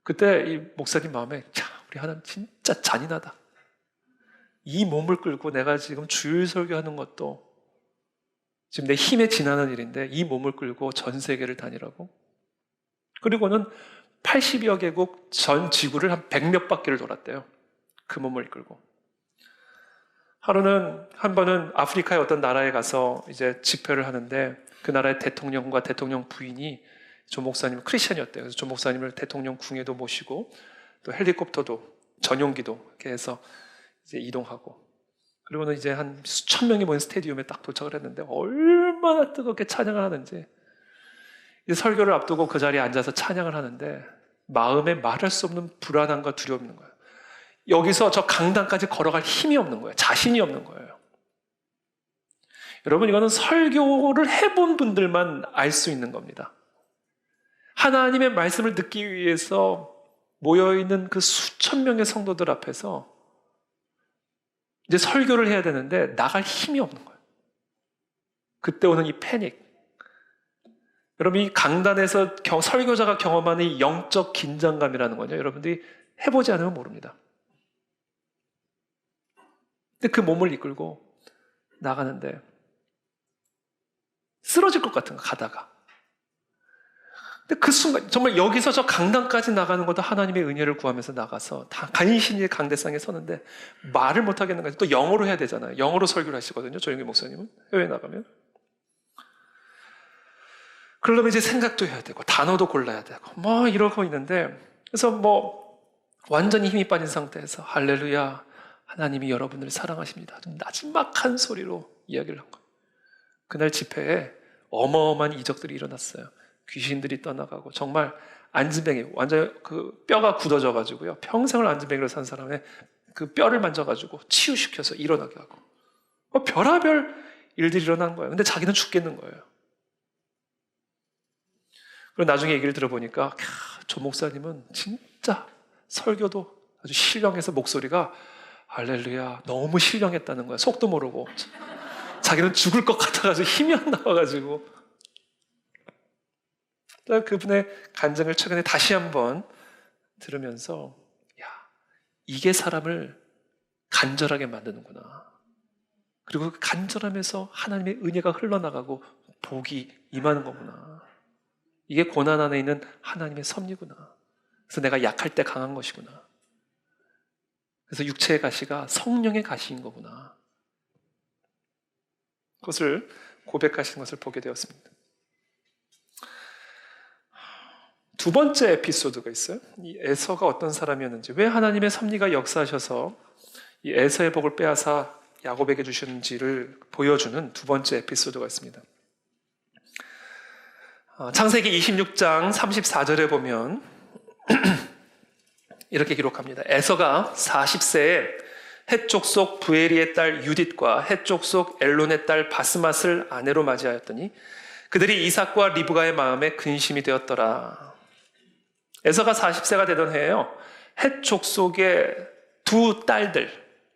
그때 이 목사님 마음에 우리 하나님 진짜 잔인하다. 이 몸을 끌고 내가 지금 주일 설교하는 것도 지금 내 힘에 지나는 일인데 이 몸을 끌고 전 세계를 다니라고? 그리고는 80여 개국 전 지구를 한 100몇 바퀴를 돌았대요. 그 몸을 끌고. 하루는 한 번은 아프리카의 어떤 나라에 가서 이제 집회를 하는데 그 나라의 대통령과 대통령 부인이 조 목사님 크리스천이었대요. 그래서 조 목사님을 대통령 궁에도 모시고 또 헬리콥터도 전용기도 이렇게 해서 이제 이동하고 그리고는 이제 한 수천 명이 모인 스테디움에 딱 도착을 했는데 얼마나 뜨겁게 찬양을 하는지 이제 설교를 앞두고 그 자리에 앉아서 찬양을 하는데 마음에 말할 수 없는 불안함과 두려움이 있는 거예요. 여기서 저 강단까지 걸어갈 힘이 없는 거예요. 자신이 없는 거예요. 여러분 이거는 설교를 해본 분들만 알 수 있는 겁니다. 하나님의 말씀을 듣기 위해서 모여있는 그 수천 명의 성도들 앞에서 이제 설교를 해야 되는데 나갈 힘이 없는 거예요. 그때 오는 이 패닉. 여러분 이 강단에서 설교자가 경험하는 이 영적 긴장감이라는 거죠. 여러분들이 해보지 않으면 모릅니다. 근데 그 몸을 이끌고 나가는데 쓰러질 것 같은 거 가다가. 근데 그 순간 정말 여기서 저 강단까지 나가는 것도 하나님의 은혜를 구하면서 나가서 다 간신히 강대상에 서는데 말을 못 하겠는 거예요. 또 영어로 해야 되잖아요. 영어로 설교를 하시거든요. 조영기 목사님은 해외에 나가면. 그러려면 이제 생각도 해야 되고 단어도 골라야 되고 이러고 있는데 그래서 완전히 힘이 빠진 상태에서 할렐루야 하나님이 여러분을 사랑하십니다. 좀 나지막한 소리로 이야기를 한 거예요. 그날 집회에 어마어마한 이적들이 일어났어요. 귀신들이 떠나가고 정말 안진뱅이 완전 그 뼈가 굳어져가지고요. 평생을 안진뱅이로 산 사람의 그 뼈를 만져가지고 치유시켜서 일어나게 하고 별하별 일들이 일어난 거예요. 근데 자기는 죽겠는 거예요. 그리고 나중에 얘기를 들어보니까 조 목사님은 진짜 설교도 아주 신령해서 목소리가 할렐루야 너무 신령했다는 거야. 속도 모르고 자기는 죽을 것 같아가지고 힘이 안 나와가지고 그분의 간증을 최근에 다시 한번 들으면서 이게 사람을 간절하게 만드는구나. 그리고 그 간절함에서 하나님의 은혜가 흘러나가고 복이 임하는 거구나. 이게 고난 안에 있는 하나님의 섭리구나. 그래서 내가 약할 때 강한 것이구나. 그래서 육체의 가시가 성령의 가시인 거구나. 그것을 고백하시는 것을 보게 되었습니다. 두 번째 에피소드가 있어요. 이 에서가 어떤 사람이었는지, 왜 하나님의 섭리가 역사하셔서 이 에서의 복을 빼앗아 야곱에게 주셨는지를 보여주는 두 번째 에피소드가 있습니다. 창세기 26장 34절에 보면 이렇게 기록합니다. 에서가 40세에 헷족속 부에리의 딸 유딧과 헷족속 엘론의 딸 바스맛을 아내로 맞이하였더니 그들이 이삭과 리브가의 마음에 근심이 되었더라. 에서가 40세가 되던 해에요. 헷족속의 두 딸들,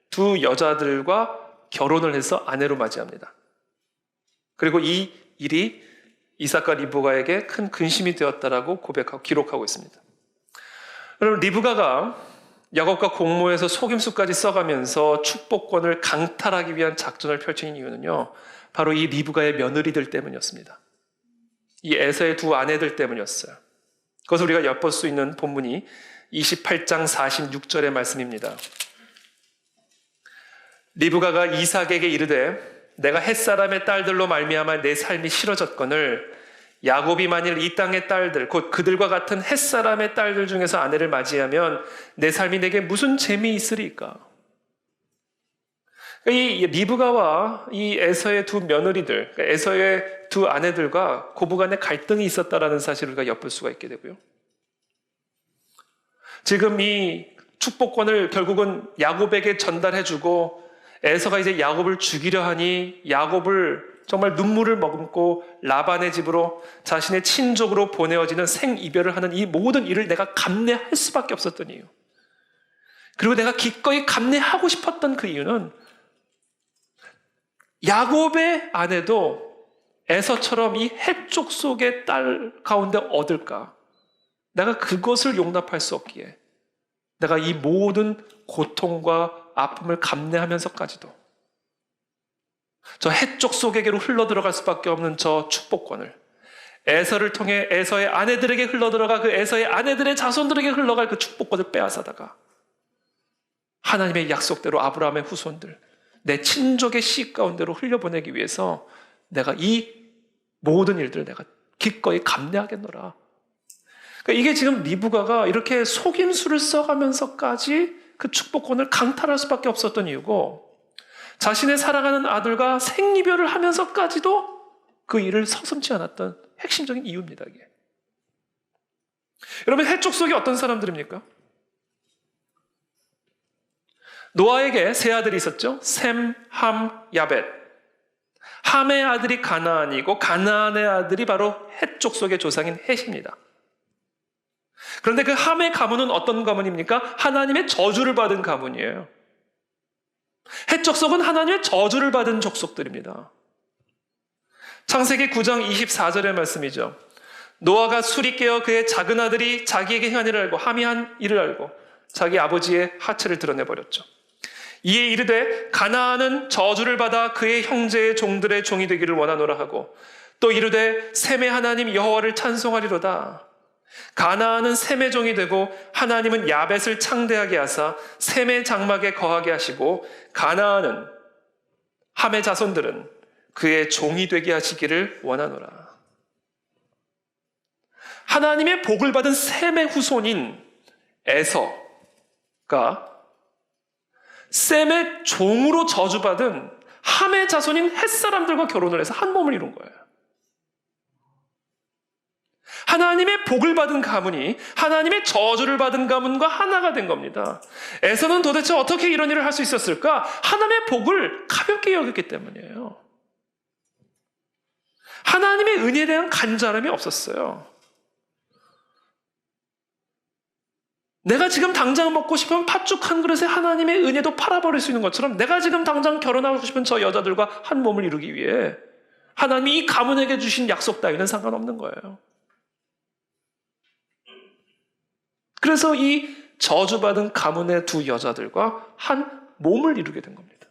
두 여자들과 결혼을 해서 아내로 맞이합니다. 그리고 이 일이 이삭과 리브가에게 큰 근심이 되었다라고 고백하고 기록하고 있습니다. 여러분, 리브가가 야곱과 공모해서 속임수까지 써가면서 축복권을 강탈하기 위한 작전을 펼친 이유는요, 바로 이 리브가의 며느리들 때문이었습니다. 이 에서의 두 아내들 때문이었어요. 그것을 우리가 엿볼 수 있는 본문이 28장 46절의 말씀입니다. 리브가가 이삭에게 이르되 내가 헷사람의 딸들로 말미암아 내 삶이 싫어졌거늘 야곱이 만일 이 땅의 딸들 곧 그들과 같은 헷사람의 딸들 중에서 아내를 맞이하면 내 삶이 내게 무슨 재미있으리까? 이 리브가와 이 에서의 두 며느리들, 에서의 두 아내들과 고부간에 갈등이 있었다라는 사실을 우리가 엿볼 수가 있게 되고요. 지금 이 축복권을 결국은 야곱에게 전달해주고 에서가 이제 야곱을 죽이려 하니 야곱을 정말 눈물을 머금고 라반의 집으로 자신의 친족으로 보내어지는 생이별을 하는 이 모든 일을 내가 감내할 수밖에 없었던 이유. 그리고 내가 기꺼이 감내하고 싶었던 그 이유는 야곱의 아내도 에서처럼 이 헷족 속의 딸 가운데 얻을까? 내가 그것을 용납할 수 없기에 내가 이 모든 고통과 아픔을 감내하면서까지도 저 헷족 속에게로 흘러들어갈 수밖에 없는 저 축복권을 에서를 통해 에서의 아내들에게 흘러들어가 그 에서의 아내들의 자손들에게 흘러갈 그 축복권을 빼앗아다가 하나님의 약속대로 아브라함의 후손들, 내 친족의 씨 가운데로 흘려보내기 위해서 내가 이 모든 일들을 내가 기꺼이 감내하겠노라. 그러니까 이게 지금 리브가가 이렇게 속임수를 써가면서까지 그 축복권을 강탈할 수밖에 없었던 이유고, 자신의 사랑하는 아들과 생이별을 하면서까지도 그 일을 서슴지 않았던 핵심적인 이유입니다. 이게. 여러분, 헷족 속이 어떤 사람들입니까? 노아에게 세 아들이 있었죠. 셈, 함, 야벳. 함의 아들이 가나안이고 가나안의 아들이 바로 헷족 속의 조상인 헷입니다. 그런데 그 함의 가문은 어떤 가문입니까? 하나님의 저주를 받은 가문이에요. 헷 족속은 하나님의 저주를 받은 족속들입니다. 창세기 9장 24절의 말씀이죠. 노아가 술이 깨어 그의 작은 아들이 자기에게 한 일을 알고 함이 한 일을 알고 자기 아버지의 하체를 드러내버렸죠. 이에 이르되 가나안은 저주를 받아 그의 형제의 종들의 종이 되기를 원하노라 하고 또 이르되 셈의 하나님 여호와를 찬송하리로다. 가나안은 셈의 종이 되고 하나님은 야벳을 창대하게 하사 셈의 장막에 거하게 하시고 가나안은 함의 자손들은 그의 종이 되게 하시기를 원하노라. 하나님의 복을 받은 셈의 후손인 에서가 셈의 종으로 저주받은 함의 자손인 헷사람들과 결혼을 해서 한 몸을 이룬 거예요. 하나님의 복을 받은 가문이 하나님의 저주를 받은 가문과 하나가 된 겁니다. 에서는 도대체 어떻게 이런 일을 할 수 있었을까? 하나님의 복을 가볍게 여겼기 때문이에요. 하나님의 은혜에 대한 간절함이 없었어요. 내가 지금 당장 먹고 싶은 팥죽 한 그릇에 하나님의 은혜도 팔아버릴 수 있는 것처럼 내가 지금 당장 결혼하고 싶은 저 여자들과 한 몸을 이루기 위해 하나님이 이 가문에게 주신 약속 따위는 상관없는 거예요. 그래서 이 저주받은 가문의 두 여자들과 한 몸을 이루게 된 겁니다.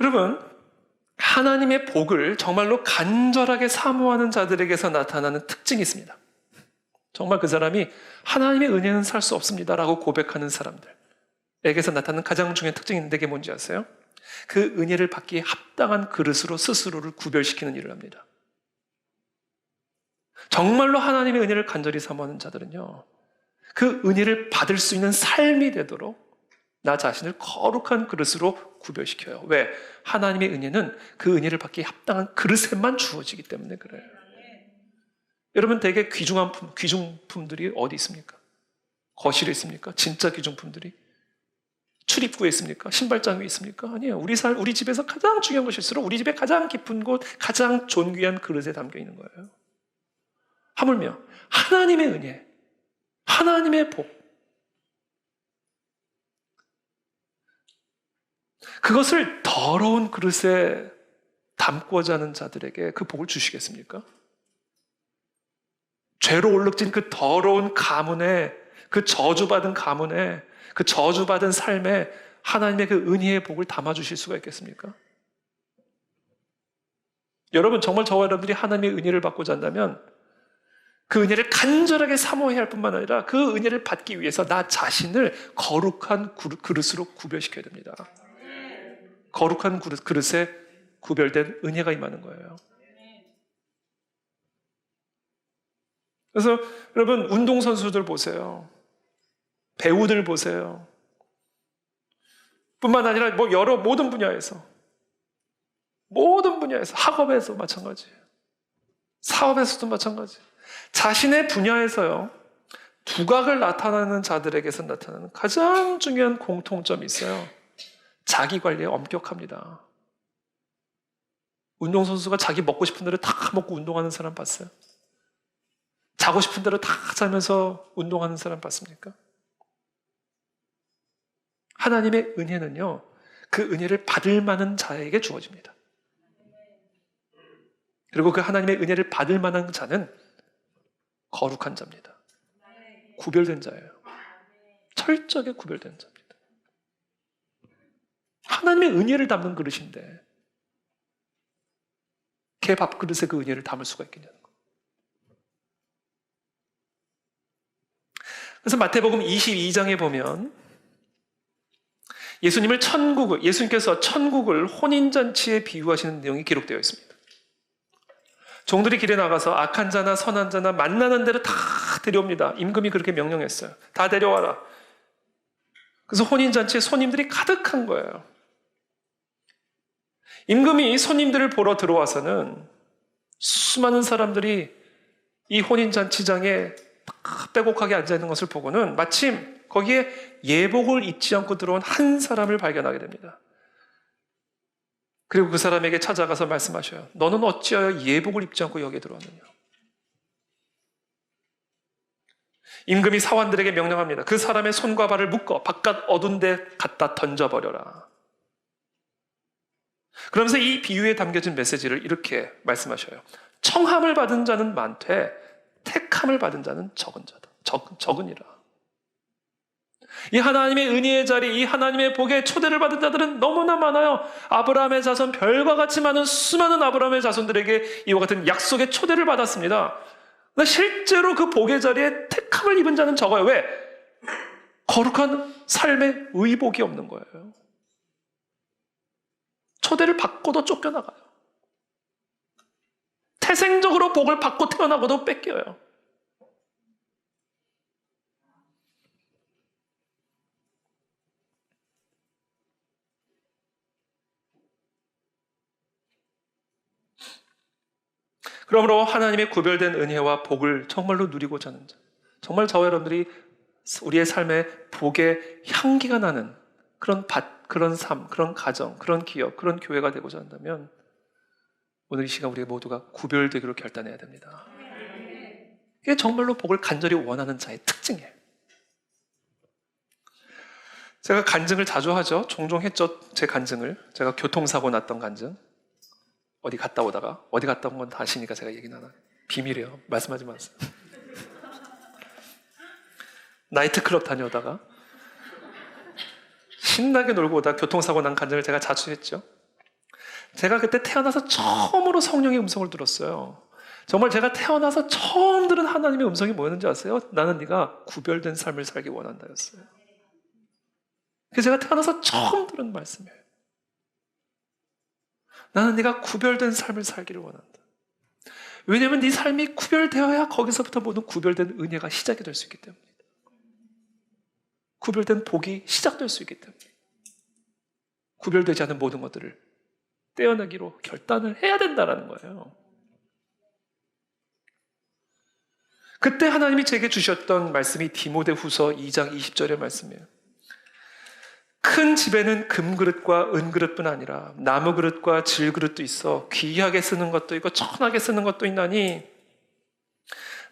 여러분, 하나님의 복을 정말로 간절하게 사모하는 자들에게서 나타나는 특징이 있습니다. 정말 그 사람이 하나님의 은혜는 살 수 없습니다라고 고백하는 사람들에게서 나타나는 가장 중요한 특징이 있는데 그게 뭔지 아세요? 그 은혜를 받기에 합당한 그릇으로 스스로를 구별시키는 일을 합니다. 정말로 하나님의 은혜를 간절히 사모하는 자들은요, 그 은혜를 받을 수 있는 삶이 되도록 나 자신을 거룩한 그릇으로 구별시켜요. 왜? 하나님의 은혜는 그 은혜를 받기에 합당한 그릇에만 주어지기 때문에 그래요. 여러분, 되게 귀중품들이 어디 있습니까? 거실에 있습니까? 진짜 귀중품들이? 출입구에 있습니까? 신발장 위에 있습니까? 아니에요. 우리 집에서 가장 중요한 것일수록 우리 집에 가장 깊은 곳, 가장 존귀한 그릇에 담겨 있는 거예요. 하물며 하나님의 은혜, 하나님의 복, 그것을 더러운 그릇에 담고자 하는 자들에게 그 복을 주시겠습니까? 죄로 얼룩진 그 더러운 가문에, 그 저주받은 가문에, 그 저주받은 삶에 하나님의 그 은혜의 복을 담아주실 수가 있겠습니까? 여러분, 정말 저와 여러분들이 하나님의 은혜를 받고자 한다면 그 은혜를 간절하게 사모해야 할 뿐만 아니라 그 은혜를 받기 위해서 나 자신을 거룩한 그릇으로 구별시켜야 됩니다. 거룩한 그릇에 구별된 은혜가 임하는 거예요. 그래서 여러분, 운동선수들 보세요. 배우들 보세요. 뿐만 아니라 모든 분야에서 학업에서 마찬가지예요. 사업에서도 마찬가지예요. 자신의 분야에서요, 두각을 나타내는 자들에게서 나타나는 가장 중요한 공통점이 있어요. 자기 관리에 엄격합니다. 운동선수가 자기 먹고 싶은 대로 다 먹고 운동하는 사람 봤어요? 자고 싶은 대로 다 자면서 운동하는 사람 봤습니까? 하나님의 은혜는요, 그 은혜를 받을 만한 자에게 주어집니다. 그리고 그 하나님의 은혜를 받을 만한 자는 거룩한 자입니다. 구별된 자예요. 철저하게 구별된 자입니다. 하나님의 은혜를 담는 그릇인데 개 밥그릇에 그 은혜를 담을 수가 있겠냐는 거. 그래서 마태복음 22장에 보면 예수님께서 천국을 혼인잔치에 비유하시는 내용이 기록되어 있습니다. 종들이 길에 나가서 악한 자나 선한 자나 만나는 대로 다 데려옵니다. 임금이 그렇게 명령했어요. 다 데려와라. 그래서 혼인잔치에 손님들이 가득한 거예요. 임금이 손님들을 보러 들어와서는 수많은 사람들이 이 혼인잔치장에 빼곡하게 앉아있는 것을 보고는 마침 거기에 예복을 입지 않고 들어온 한 사람을 발견하게 됩니다. 그리고 그 사람에게 찾아가서 말씀하셔요. 너는 어찌하여 예복을 입지 않고 여기에 들어왔느냐? 임금이 사환들에게 명령합니다. 그 사람의 손과 발을 묶어 바깥 어두운 데 갖다 던져버려라. 그러면서 이 비유에 담겨진 메시지를 이렇게 말씀하셔요. 청함을 받은 자는 많되 택함을 받은 자는 적으니라. 이 하나님의 은혜의 자리, 이 하나님의 복에 초대를 받은 자들은 너무나 많아요. 아브라함의 자손, 별과 같이 많은 수많은 아브라함의 자손들에게 이와 같은 약속의 초대를 받았습니다. 그러나 실제로 그 복의 자리에 택함을 입은 자는 적어요. 왜? 거룩한 삶의 의복이 없는 거예요. 초대를 받고도 쫓겨나가요. 태생적으로 복을 받고 태어나고도 뺏겨요. 그러므로 하나님의 구별된 은혜와 복을 정말로 누리고자 하는 자, 정말 저와 여러분들이 우리의 삶에 복의 향기가 나는 그런 그런 삶, 그런 가정, 그런 기업, 그런 교회가 되고자 한다면 오늘 이 시간 우리 모두가 구별되기로 결단해야 됩니다. 이게 정말로 복을 간절히 원하는 자의 특징이에요. 제가 간증을 자주 하죠. 종종 했죠. 제 간증을. 제가 교통사고 났던 간증. 어디 갔다 오다가, 어디 갔다 온 건 다 아시니까 제가 얘기는 안 해요. 비밀이에요. 말씀하지 마세요. 나이트클럽 다녀오다가 신나게 놀고 오다 교통사고 난 간증을 제가 자주 했죠. 제가 그때 태어나서 처음으로 성령의 음성을 들었어요. 정말 제가 태어나서 처음 들은 하나님의 음성이 뭐였는지 아세요? 나는 네가 구별된 삶을 살기 원한다였어요. 그래서 제가 태어나서 처음 들은 말씀이에요. 나는 네가 구별된 삶을 살기를 원한다. 왜냐하면 네 삶이 구별되어야 거기서부터 모든 구별된 은혜가 시작이 될 수 있기 때문입니다. 구별된 복이 시작될 수 있기 때문입니다. 구별되지 않은 모든 것들을 떼어내기로 결단을 해야 된다는 거예요. 그때 하나님이 제게 주셨던 말씀이 디모데후서 2장 20절의 말씀이에요. 큰 집에는 금그릇과 은그릇뿐 아니라 나무그릇과 질그릇도 있어 귀하게 쓰는 것도 있고 천하게 쓰는 것도 있나니.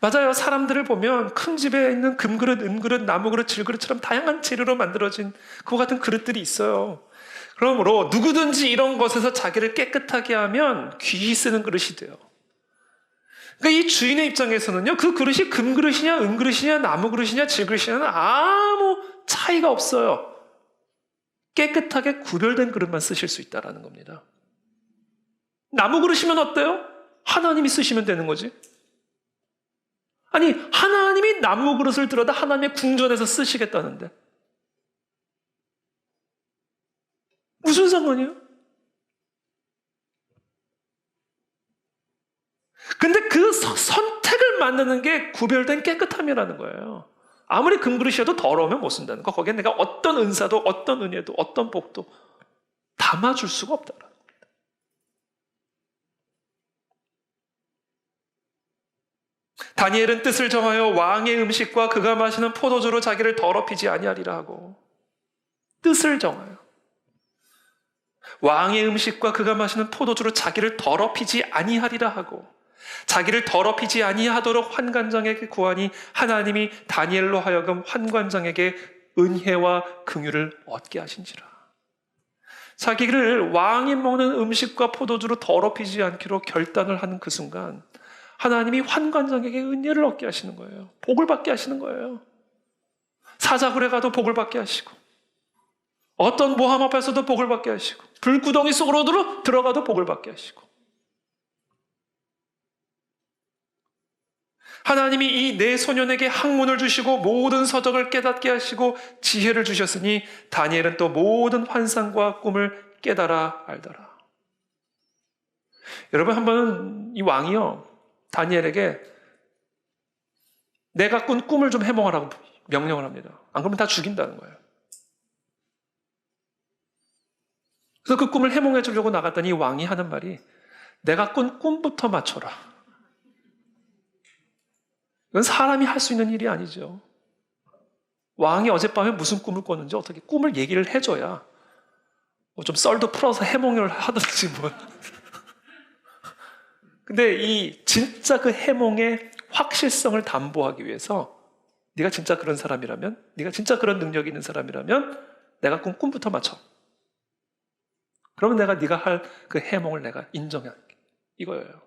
맞아요. 사람들을 보면 큰 집에 있는 금그릇, 은그릇, 나무그릇, 질그릇처럼 다양한 재료로 만들어진 그와 같은 그릇들이 있어요. 그러므로 누구든지 이런 것에서 자기를 깨끗하게 하면 귀히 쓰는 그릇이 돼요. 그러니까 이 주인의 입장에서는요, 그 그릇이 금그릇이냐, 은그릇이냐, 나무그릇이냐, 질그릇이냐는 아무 차이가 없어요. 깨끗하게 구별된 그릇만 쓰실 수 있다는 겁니다. 나무 그릇이면 어때요? 하나님이 쓰시면 되는 거지. 아니, 하나님이 나무 그릇을 들여다 하나님의 궁전에서 쓰시겠다는데 무슨 상관이에요? 근데 그 선택을 만드는 게 구별된 깨끗함이라는 거예요. 아무리 금그릇이어도 더러우면 못 쓴다는 거. 거기에 내가 어떤 은사도 어떤 은혜도 어떤 복도 담아줄 수가 없다는 겁니다. 다니엘은 뜻을 정하여 왕의 음식과 그가 마시는 포도주로 자기를 더럽히지 아니하리라 하고, 뜻을 정하여 왕의 음식과 그가 마시는 포도주로 자기를 더럽히지 아니하리라 하고, 자기를 더럽히지 아니하도록 환관장에게 구하니 하나님이 다니엘로 하여금 환관장에게 은혜와 긍휼을 얻게 하신지라. 자기를 왕이 먹는 음식과 포도주로 더럽히지 않기로 결단을 하는 그 순간 하나님이 환관장에게 은혜를 얻게 하시는 거예요. 복을 받게 하시는 거예요. 사자굴에 가도 복을 받게 하시고, 어떤 모함 앞에서도 복을 받게 하시고, 불구덩이 속으로 들어가도 복을 받게 하시고, 하나님이 이 네 소년에게 학문을 주시고 모든 서적을 깨닫게 하시고 지혜를 주셨으니 다니엘은 또 모든 환상과 꿈을 깨달아 알더라. 여러분, 한 번은 이 왕이요, 다니엘에게 내가 꾼 꿈을 좀 해몽하라고 명령을 합니다. 안 그러면 다 죽인다는 거예요. 그래서 그 꿈을 해몽해 주려고 나갔더니 이 왕이 하는 말이, 내가 꾼 꿈부터 맞춰라. 이건 사람이 할 수 있는 일이 아니죠. 왕이 어젯밤에 무슨 꿈을 꿨는지 어떻게 꿈을 얘기를 해줘야 뭐 좀 썰도 풀어서 해몽을 하든지 뭐. 근데 이 진짜 그 해몽의 확실성을 담보하기 위해서 네가 진짜 그런 사람이라면, 네가 진짜 그런 능력이 있는 사람이라면 내가 꾼 꿈부터 맞춰. 그러면 내가 네가 할 그 해몽을 내가 인정할게. 이거예요.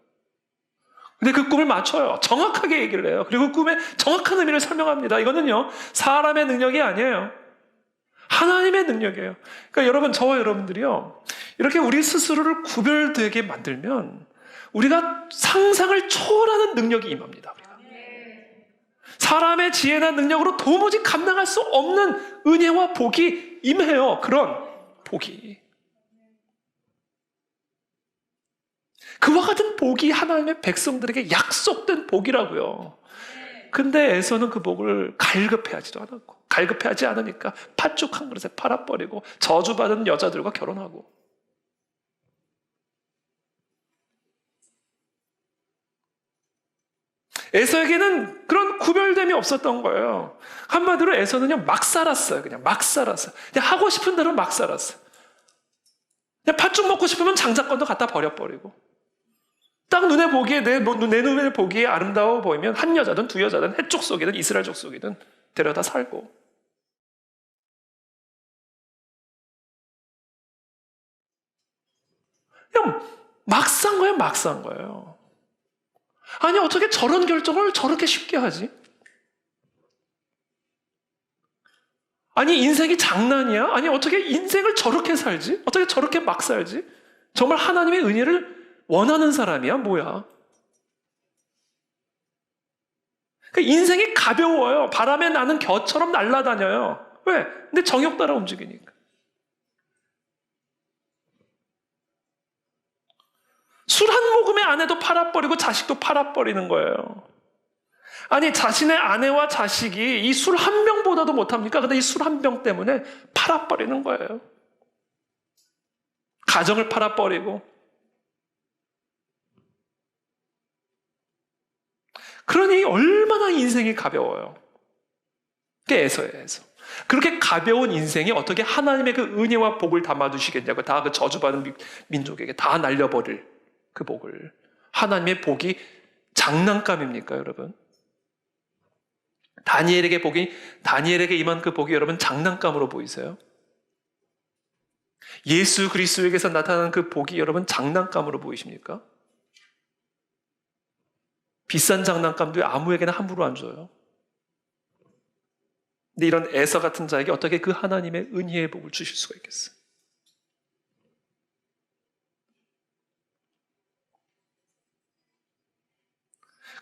근데 그 꿈을 맞춰요. 정확하게 얘기를 해요. 그리고 꿈의 정확한 의미를 설명합니다. 이거는요, 사람의 능력이 아니에요. 하나님의 능력이에요. 그러니까 여러분, 저와 여러분들이요, 이렇게 우리 스스로를 구별되게 만들면 우리가 상상을 초월하는 능력이 임합니다. 우리가. 사람의 지혜나 능력으로 도무지 감당할 수 없는 은혜와 복이 임해요. 그런 복이. 그와 같은 복이 하나님의 백성들에게 약속된 복이라고요. 근데 에서는 그 복을 갈급해하지도 않았고, 갈급해하지 않으니까 팥죽 한 그릇에 팔아버리고 저주받은 여자들과 결혼하고. 에서에게는 그런 구별됨이 없었던 거예요. 한마디로 에서는요, 막 살았어요. 그냥 막 살았어요. 그냥 하고 싶은 대로 막 살았어요. 그냥 팥죽 먹고 싶으면 장자권도 갖다 버려버리고. 딱 눈에 보기에, 내 눈에 보기에 아름다워 보이면 한 여자든 두 여자든 해쪽 속이든 이스라엘 족 속이든 데려다 살고. 그냥 막 산 거예요, 막 산 거예요. 아니, 어떻게 저런 결정을 저렇게 쉽게 하지? 아니, 인생이 장난이야? 아니, 어떻게 인생을 저렇게 살지? 어떻게 저렇게 막 살지? 정말 하나님의 은혜를 원하는 사람이야? 뭐야? 그러니까 인생이 가벼워요. 바람에 나는 겨처럼 날아다녀요. 왜? 근데 정욕 따라 움직이니까. 술 한 모금에 아내도 팔아버리고 자식도 팔아버리는 거예요. 아니, 자신의 아내와 자식이 이 술 한 병보다도 못합니까? 근데 이 술 한 병 때문에 팔아버리는 거예요. 가정을 팔아버리고. 그러니 얼마나 인생이 가벼워요. 그게 에서예요, 에서. 그렇게 가벼운 인생이 어떻게 하나님의 그 은혜와 복을 담아두시겠냐고. 다 그 저주받은 민족에게 다 날려버릴 그 복을. 하나님의 복이 장난감입니까, 여러분? 다니엘에게 임한 그 복이 여러분 장난감으로 보이세요? 예수 그리스도에게서 나타나는 그 복이 여러분 장난감으로 보이십니까? 비싼 장난감도 아무에게나 함부로 안 줘요. 근데 이런 에서 같은 자에게 어떻게 그 하나님의 은혜의 복을 주실 수가 있겠어요?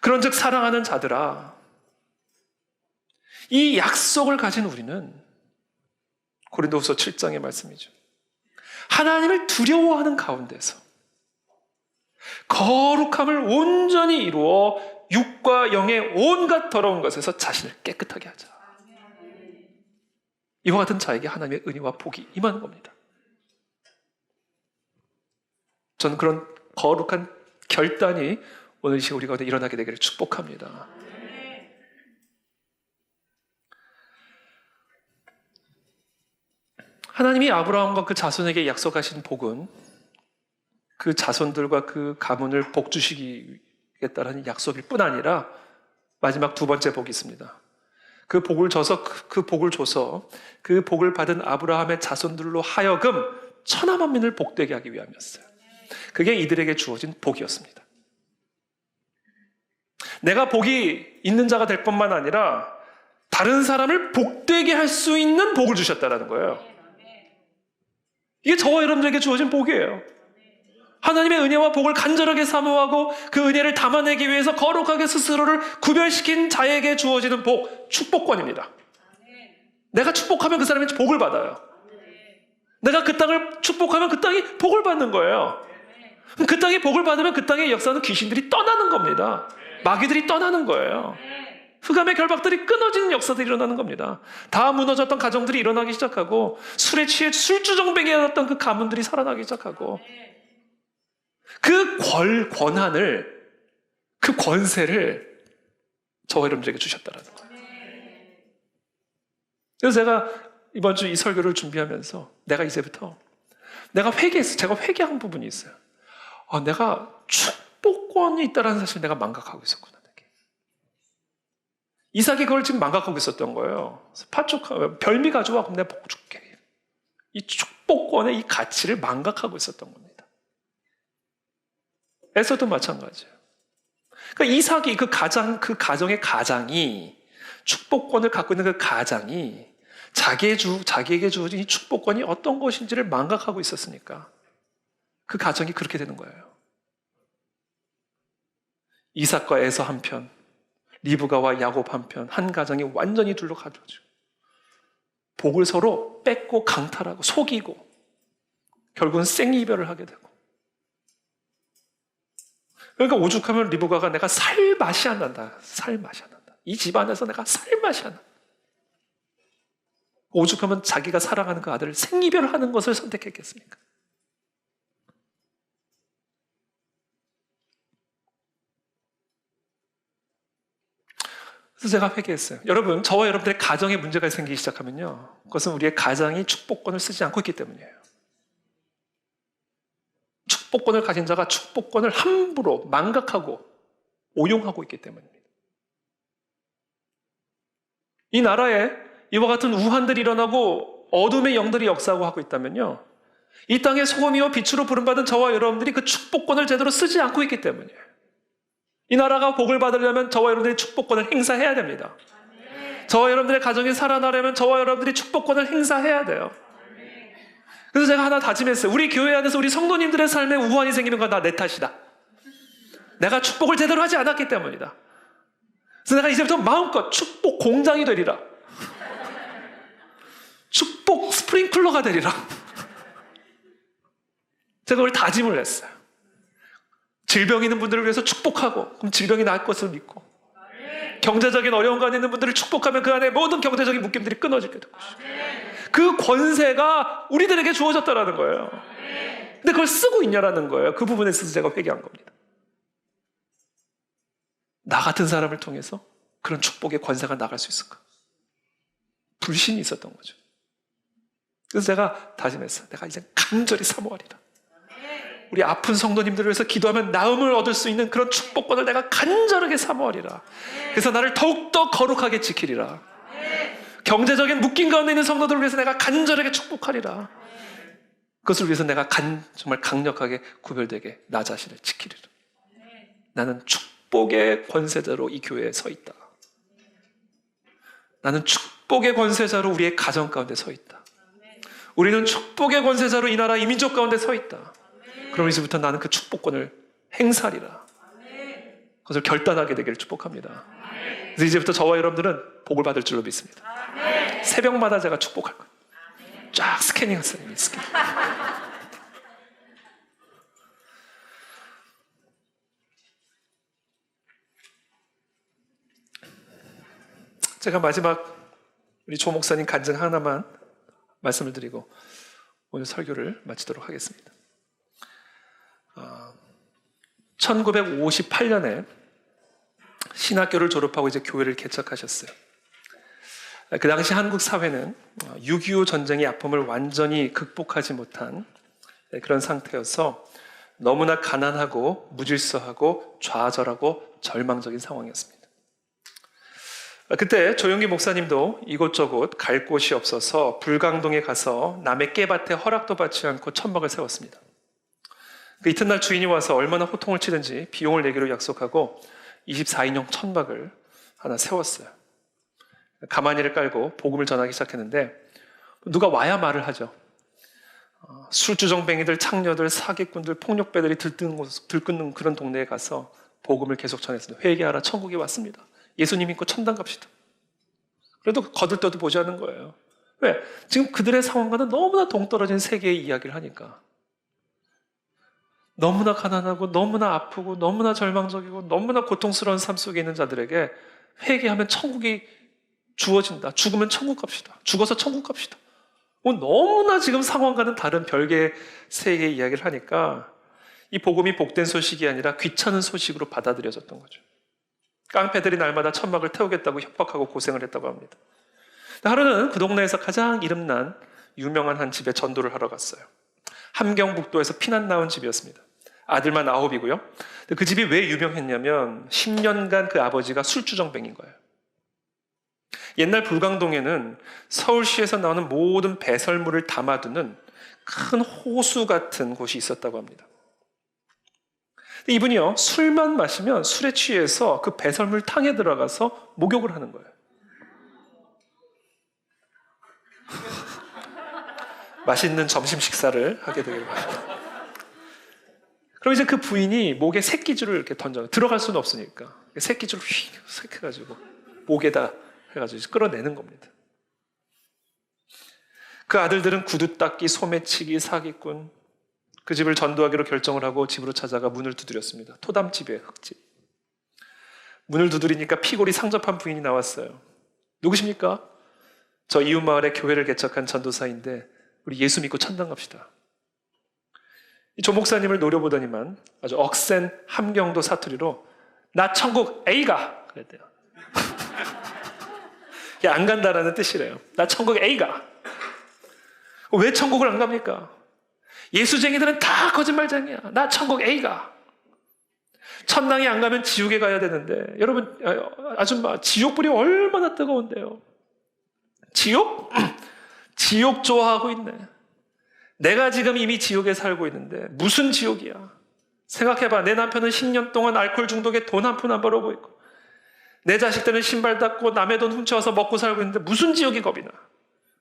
그런즉 사랑하는 자들아, 이 약속을 가진 우리는 고린도후서 7장의 말씀이죠. 하나님을 두려워하는 가운데서 거룩함을 온전히 이루어 육과 영의 온갖 더러운 것에서 자신을 깨끗하게 하자. 이와 같은 자에게 하나님의 은혜와 복이 임하는 겁니다. 저는 그런 거룩한 결단이 오늘 이 시간 우리 가운데 일어나게 되기를 축복합니다. 하나님이 아브라함과 그 자손에게 약속하신 복은 그 자손들과 그 가문을 복 주시겠다는 약속일 뿐 아니라 마지막 두 번째 복이 있습니다. 그 복을 줘서 그 복을 받은 아브라함의 자손들로 하여금 천하 만민을 복되게 하기 위함이었어요. 그게 이들에게 주어진 복이었습니다. 내가 복이 있는 자가 될 뿐만 아니라 다른 사람을 복되게 할 수 있는 복을 주셨다는 거예요. 이게 저와 여러분들에게 주어진 복이에요. 하나님의 은혜와 복을 간절하게 사모하고 그 은혜를 담아내기 위해서 거룩하게 스스로를 구별시킨 자에게 주어지는 복, 축복권입니다. 내가 축복하면 그 사람이 복을 받아요. 내가 그 땅을 축복하면 그 땅이 복을 받는 거예요. 그 땅이 복을 받으면 그 땅의 역사는 귀신들이 떠나는 겁니다. 마귀들이 떠나는 거예요. 흑암의 결박들이 끊어지는 역사들이 일어나는 겁니다. 다 무너졌던 가정들이 일어나기 시작하고 술에 취해 술주정뱅이였던 그 가문들이 살아나기 시작하고 그 권한을, 그 권세를 저와 여러분들에게 주셨다는 거예요. 그래서 제가 이번 주 이 설교를 준비하면서 내가 이제부터 내가 회개했어요. 제가 회개한 부분이 있어요. 내가 축복권이 있다는 사실을 내가 망각하고 있었구나. 이삭이 그걸 지금 망각하고 있었던 거예요. 별미 가져와 그럼 내가 복 줄게. 이 축복권의 이 가치를 망각하고 있었던 겁니다. 에서도 마찬가지예요. 그러니까 이삭이 그 가정의 가장이 축복권을 갖고 있는 그 가장이 자기에게 주어진 이 축복권이 어떤 것인지를 망각하고 있었으니까 그 가정이 그렇게 되는 거예요. 이삭과 에서 한편, 리브가와 야곱 한편, 한 가정이 완전히 둘로 가져죠. 복을 서로 뺏고 강탈하고 속이고 결국은 생이별을 하게 되고. 그러니까 오죽하면 리브가가 내가 살 맛이 안 난다. 살 맛이 안 난다. 이 집안에서 내가 살 맛이 안 난다. 오죽하면 자기가 사랑하는 그 아들을 생이별하는 것을 선택했겠습니까? 그래서 제가 회개했어요. 여러분, 저와 여러분들의 가정에 문제가 생기기 시작하면요, 그것은 우리의 가정이 축복권을 쓰지 않고 있기 때문이에요. 축복권을 가진 자가 축복권을 함부로 망각하고 오용하고 있기 때문입니다. 이 나라에 이와 같은 우한들이 일어나고 어둠의 영들이 역사하고 하고 있다면요, 이 땅의 소금이요 빛으로 부름받은 저와 여러분들이 그 축복권을 제대로 쓰지 않고 있기 때문이에요. 이 나라가 복을 받으려면 저와 여러분들이 축복권을 행사해야 됩니다. 저와 여러분들의 가정이 살아나려면 저와 여러분들이 축복권을 행사해야 돼요. 그래서 제가 하나 다짐했어요. 우리 교회 안에서 우리 성도님들의 삶에 우환이 생기는 건 다 내 탓이다. 내가 축복을 제대로 하지 않았기 때문이다. 그래서 내가 이제부터 마음껏 축복 공장이 되리라. 축복 스프링클러가 되리라. 제가 그걸 다짐을 했어요. 질병 있는 분들을 위해서 축복하고, 그럼 질병이 나을 것을 믿고, 경제적인 어려움 가운데 있는 분들을 축복하면 그 안에 모든 경제적인 묶임들이 끊어지게 되고, 그 권세가 우리들에게 주어졌다라는 거예요. 근데 그걸 쓰고 있냐라는 거예요. 그 부분에 있어서 제가 회개한 겁니다. 나 같은 사람을 통해서 그런 축복의 권세가 나갈 수 있을까? 불신이 있었던 거죠. 그래서 제가 다짐했어요. 내가 이제 간절히 사모하리라. 우리 아픈 성도님들을 위해서 기도하면 나음을 얻을 수 있는 그런 축복권을 내가 간절하게 사모하리라. 그래서 나를 더욱더 거룩하게 지키리라. 경제적인 묶임 가운데 있는 성도들을 위해서 내가 간절하게 축복하리라. 그것을 위해서 내가 정말 강력하게 구별되게 나 자신을 지키리라. 나는 축복의 권세자로 이 교회에 서 있다. 나는 축복의 권세자로 우리의 가정 가운데 서 있다. 우리는 축복의 권세자로 이 나라 이민족 가운데 서 있다. 그럼 이제부터 나는 그 축복권을 행사하리라. 그것을 결단하게 되기를 축복합니다. 그래서 이제부터 저와 여러분들은 복을 받을 줄로 믿습니다. 새벽마다 제가 축복할 거예요. 쫙 스캐닝했어요. 스캐닝. 제가 마지막 우리 조 목사님 간증 하나만 말씀을 드리고 오늘 설교를 마치도록 하겠습니다. 1958년에 신학교를 졸업하고 이제 교회를 개척하셨어요. 그 당시 한국 사회는 6.25 전쟁의 아픔을 완전히 극복하지 못한 그런 상태여서 너무나 가난하고 무질서하고 좌절하고 절망적인 상황이었습니다. 그때 조용기 목사님도 이곳저곳 갈 곳이 없어서 불광동에 가서 남의 깨밭에 허락도 받지 않고 천막을 세웠습니다. 그 이튿날 주인이 와서 얼마나 호통을 치든지 비용을 내기로 약속하고 24인용 천막을 하나 세웠어요. 가마니를 깔고 복음을 전하기 시작했는데 누가 와야 말을 하죠. 술주정뱅이들, 창녀들, 사기꾼들, 폭력배들이 들끓는 그런 동네에 가서 복음을 계속 전했습니다. 회개하라, 천국이 왔습니다. 예수님 믿고 천당 갑시다. 그래도 거들떠도 보지 않는 거예요. 왜? 지금 그들의 상황과는 너무나 동떨어진 세계의 이야기를 하니까. 너무나 가난하고 너무나 아프고 너무나 절망적이고 너무나 고통스러운 삶 속에 있는 자들에게 회개하면 천국이 주어진다. 죽으면 천국 갑시다. 죽어서 천국 갑시다. 너무나 지금 상황과는 다른 별개의 세계의 이야기를 하니까 이 복음이 복된 소식이 아니라 귀찮은 소식으로 받아들여졌던 거죠. 깡패들이 날마다 천막을 태우겠다고 협박하고 고생을 했다고 합니다. 하루는 그 동네에서 가장 이름난 유명한 한 집에 전도를 하러 갔어요. 함경북도에서 피난 나온 집이었습니다. 아들만 9이고요. 그 집이 왜 유명했냐면 10년간 그 아버지가 술주정뱅인 거예요. 옛날 불광동에는 서울시에서 나오는 모든 배설물을 담아두는 큰 호수 같은 곳이 있었다고 합니다. 이분이요, 술만 마시면 술에 취해서 그 배설물 탕에 들어가서 목욕을 하는 거예요. 맛있는 점심 식사를 하게 되길 바랍니다. 그럼 이제 그 부인이 목에 새끼줄을 이렇게 던져요. 들어갈 수는 없으니까. 새끼줄을 휙 해가지고 목에다 해가지고 끌어내는 겁니다. 그 아들들은 구두 닦기, 소매치기, 사기꾼. 그 집을 전도하기로 결정을 하고 집으로 찾아가 문을 두드렸습니다. 토담집이에요, 흙집. 문을 두드리니까 피골이 상접한 부인이 나왔어요. 누구십니까? 저 이웃마을에 교회를 개척한 전도사인데 우리 예수 믿고 천당 갑시다. 이 조 목사님을 노려보더니만 아주 억센 함경도 사투리로 나 천국 A가 그랬대요. 이게 안 간다라는 뜻이래요. 나 천국 A가. 왜 천국을 안 갑니까? 예수쟁이들은 다 거짓말쟁이야. 나 천국 A가. 천당에 안 가면 지옥에 가야 되는데, 여러분, 아줌마, 지옥불이 얼마나 뜨거운데요. 지옥? 지옥 좋아하고 있네. 내가 지금 이미 지옥에 살고 있는데 무슨 지옥이야. 생각해봐. 내 남편은 10년 동안 알코올 중독에 돈 한 푼 안 벌어오고 있고, 내 자식들은 신발 닦고 남의 돈 훔쳐와서 먹고 살고 있는데 무슨 지옥이 겁이 나.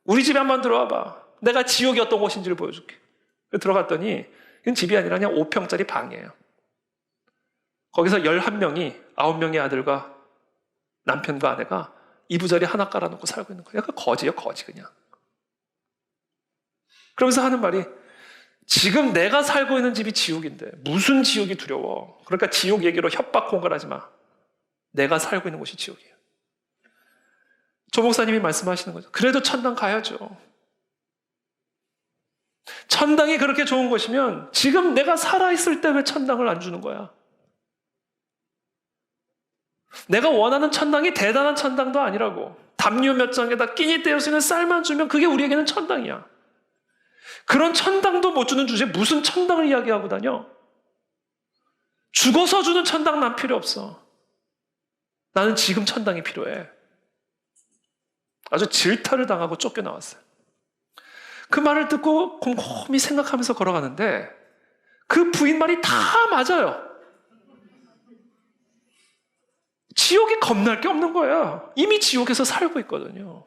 우리 집에 한번 들어와봐. 내가 지옥이 어떤 곳인지를 보여줄게. 들어갔더니 이건 집이 아니라 그냥 5평짜리 방이에요. 거기서 11명이 9명의 아들과 남편과 아내가 이부자리 하나 깔아놓고 살고 있는 거예요. 약간 거지예요, 거지 그냥. 그러면서 하는 말이, 지금 내가 살고 있는 집이 지옥인데 무슨 지옥이 두려워. 그러니까 지옥 얘기로 협박 공갈하지 마. 내가 살고 있는 곳이 지옥이에요. 조 목사님이 말씀하시는 거죠. 그래도 천당 가야죠. 천당이 그렇게 좋은 곳이면 지금 내가 살아있을 때 왜 천당을 안 주는 거야? 내가 원하는 천당이 대단한 천당도 아니라고. 담요 몇 장에다 끼니 때울 수 있는 쌀만 주면 그게 우리에게는 천당이야. 그런 천당도 못 주는 주제에 무슨 천당을 이야기하고 다녀? 죽어서 주는 천당 난 필요 없어. 나는 지금 천당이 필요해. 아주 질타를 당하고 쫓겨나왔어요. 그 말을 듣고 곰곰이 생각하면서 걸어가는데 그 부인 말이 다 맞아요. 지옥이 겁날 게 없는 거야. 이미 지옥에서 살고 있거든요.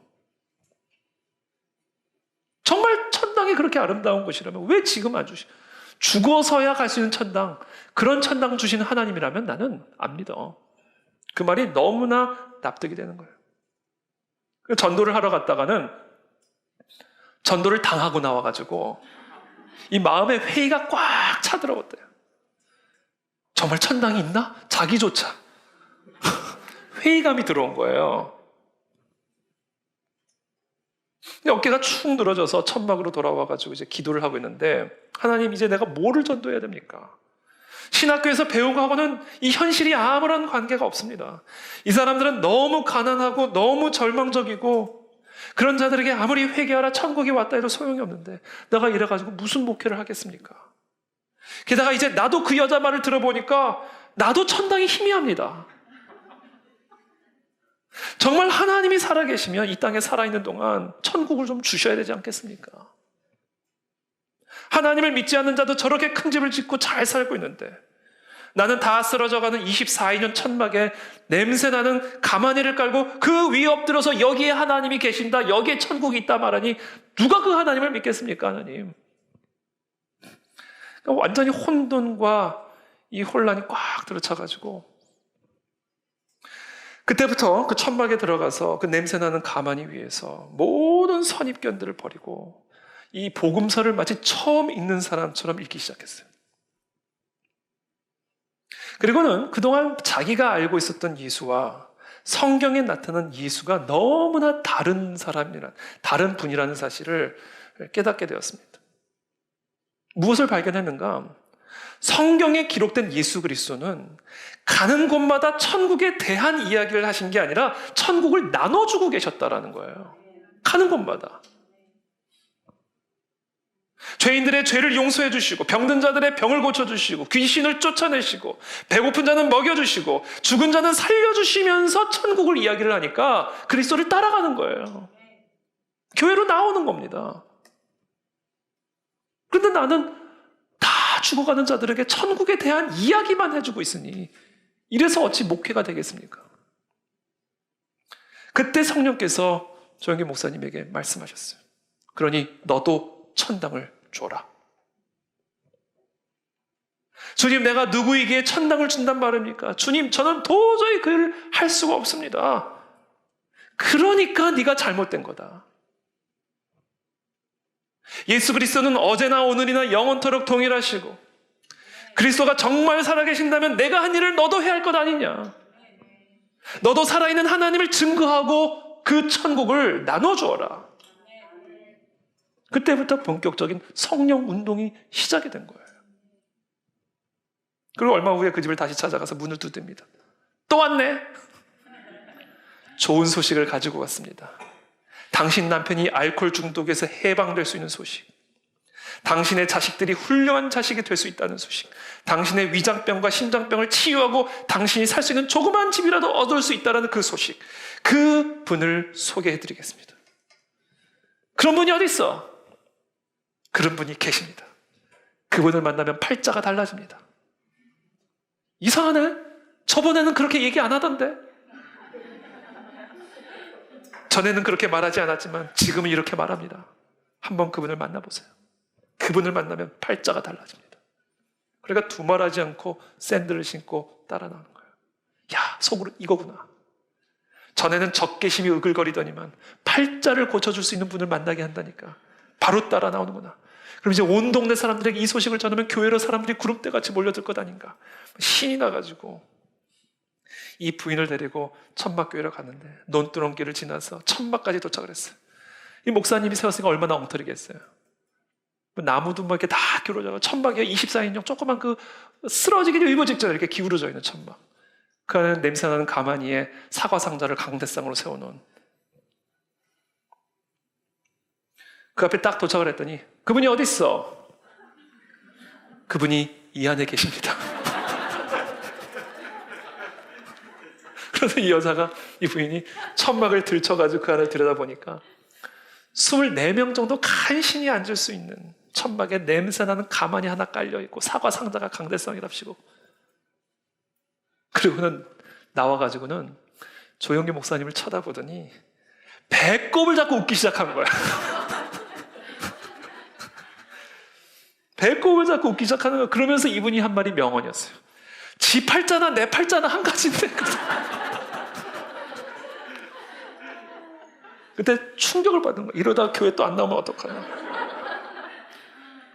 정말 천당이 그렇게 아름다운 곳이라면 왜 지금 안 주시? 죽어서야 갈 수 있는 천당, 그런 천당 주시는 하나님이라면 나는 안 믿어. 그 말이 너무나 납득이 되는 거예요. 전도를 하러 갔다가는 전도를 당하고 나와가지고 이 마음의 회의가 꽉 차들어왔대요. 정말 천당이 있나? 자기조차 회의감이 들어온 거예요. 어깨가 축 늘어져서 천막으로 돌아와가지고 이제 기도를 하고 있는데, 하나님, 이제 내가 뭐를 전도해야 됩니까? 신학교에서 배운 거하고는 이 현실이 아무런 관계가 없습니다. 이 사람들은 너무 가난하고 너무 절망적이고, 그런 자들에게 아무리 회개하라 천국이 왔다 해도 소용이 없는데 내가 이래가지고 무슨 목회를 하겠습니까? 게다가 이제 나도 그 여자 말을 들어보니까 나도 천당이 희미합니다. 정말 하나님이 살아계시면 이 땅에 살아있는 동안 천국을 좀 주셔야 되지 않겠습니까? 하나님을 믿지 않는 자도 저렇게 큰 집을 짓고 잘 살고 있는데, 나는 다 쓰러져가는 24인용 천막에 냄새나는 가마니를 깔고 그 위에 엎드려서 여기에 하나님이 계신다, 여기에 천국이 있다 말하니 누가 그 하나님을 믿겠습니까? 하나님. 그러니까 완전히 혼돈과 이 혼란이 꽉 들어차가지고 그때부터 그 천막에 들어가서 그 냄새나는 가마니 위에서 모든 선입견들을 버리고 이 복음서를 마치 처음 읽는 사람처럼 읽기 시작했어요. 그리고는 그동안 자기가 알고 있었던 예수와 성경에 나타난 예수가 너무나 다른 사람이란, 다른 분이라는 사실을 깨닫게 되었습니다. 무엇을 발견했는가? 성경에 기록된 예수 그리스도는 가는 곳마다 천국에 대한 이야기를 하신 게 아니라 천국을 나눠주고 계셨다라는 거예요. 가는 곳마다. 죄인들의 죄를 용서해 주시고, 병든 자들의 병을 고쳐주시고, 귀신을 쫓아내시고, 배고픈 자는 먹여주시고, 죽은 자는 살려주시면서 천국을 이야기를 하니까 그리스도를 따라가는 거예요. 교회로 나오는 겁니다. 그런데 나는 다 죽어가는 자들에게 천국에 대한 이야기만 해주고 있으니 이래서 어찌 목회가 되겠습니까? 그때 성령께서 조영기 목사님에게 말씀하셨어요. 그러니 너도 천당을 줘라. 주님, 내가 누구에게 천당을 준단 말입니까? 주님, 저는 도저히 그를 할 수가 없습니다. 그러니까 네가 잘못된 거다. 예수 그리스도는 어제나 오늘이나 영원토록 동일하시고, 그리스도가 정말 살아계신다면 내가 한 일을 너도 해야 할 것 아니냐. 너도 살아있는 하나님을 증거하고 그 천국을 나눠주어라. 그때부터 본격적인 성령 운동이 시작이 된 거예요. 그리고 얼마 후에 그 집을 다시 찾아가서 문을 두드립니다. 또 왔네. 좋은 소식을 가지고 왔습니다. 당신 남편이 알코올 중독에서 해방될 수 있는 소식, 당신의 자식들이 훌륭한 자식이 될 수 있다는 소식, 당신의 위장병과 심장병을 치유하고 당신이 살 수 있는 조그만 집이라도 얻을 수 있다는 그 소식, 그 분을 소개해드리겠습니다. 그런 분이 어디 있어? 그런 분이 계십니다. 그분을 만나면 팔자가 달라집니다. 이상하네? 저번에는 그렇게 얘기 안 하던데? 전에는 그렇게 말하지 않았지만 지금은 이렇게 말합니다. 한번 그분을 만나보세요. 그분을 만나면 팔자가 달라집니다. 그러니까 두말하지 않고 샌들을 신고 따라 나오는 거예요. 야, 속으로 이거구나. 전에는 적개심이 으글거리더니만 팔자를 고쳐줄 수 있는 분을 만나게 한다니까 바로 따라 나오는구나. 그럼 이제 온 동네 사람들에게 이 소식을 전하면 교회로 사람들이 구름대같이 몰려들 것 아닌가. 신이 나가지고 이 부인을 데리고 천막교회로 갔는데 논두렁길을 지나서 천막까지 도착을 했어요. 이 목사님이 세웠으니까 얼마나 엉터리겠어요. 나무도 막 이렇게 다 기울어져 천막에 24인용 조그만 그 쓰러지기 일보 직전에 이렇게 기울어져 있는 천막. 그 안에 냄새나는 가마니에 사과 상자를 강대상으로 세워놓은. 그 앞에 딱 도착을 했더니 그분이 어디 있어? 그분이 이 안에 계십니다. 그래서 이 여자가, 이 부인이 천막을 들쳐가지고 그 안을 들여다보니까 24명 정도 간신히 앉을 수 있는 천막에 냄새나는 가마니 하나 깔려있고 사과 상자가 강대상이랍시고, 그리고는 나와가지고는 조영기 목사님을 쳐다보더니 배꼽을 잡고 웃기 시작한 거야. 배꼽을 잡고 웃기 시작하는 거야. 그러면서 이분이 한 말이 명언이었어요. 지 팔자나 내 팔자나 한 가지인데. 그때 충격을 받은 거야. 이러다 교회 또 안 나오면 어떡하냐.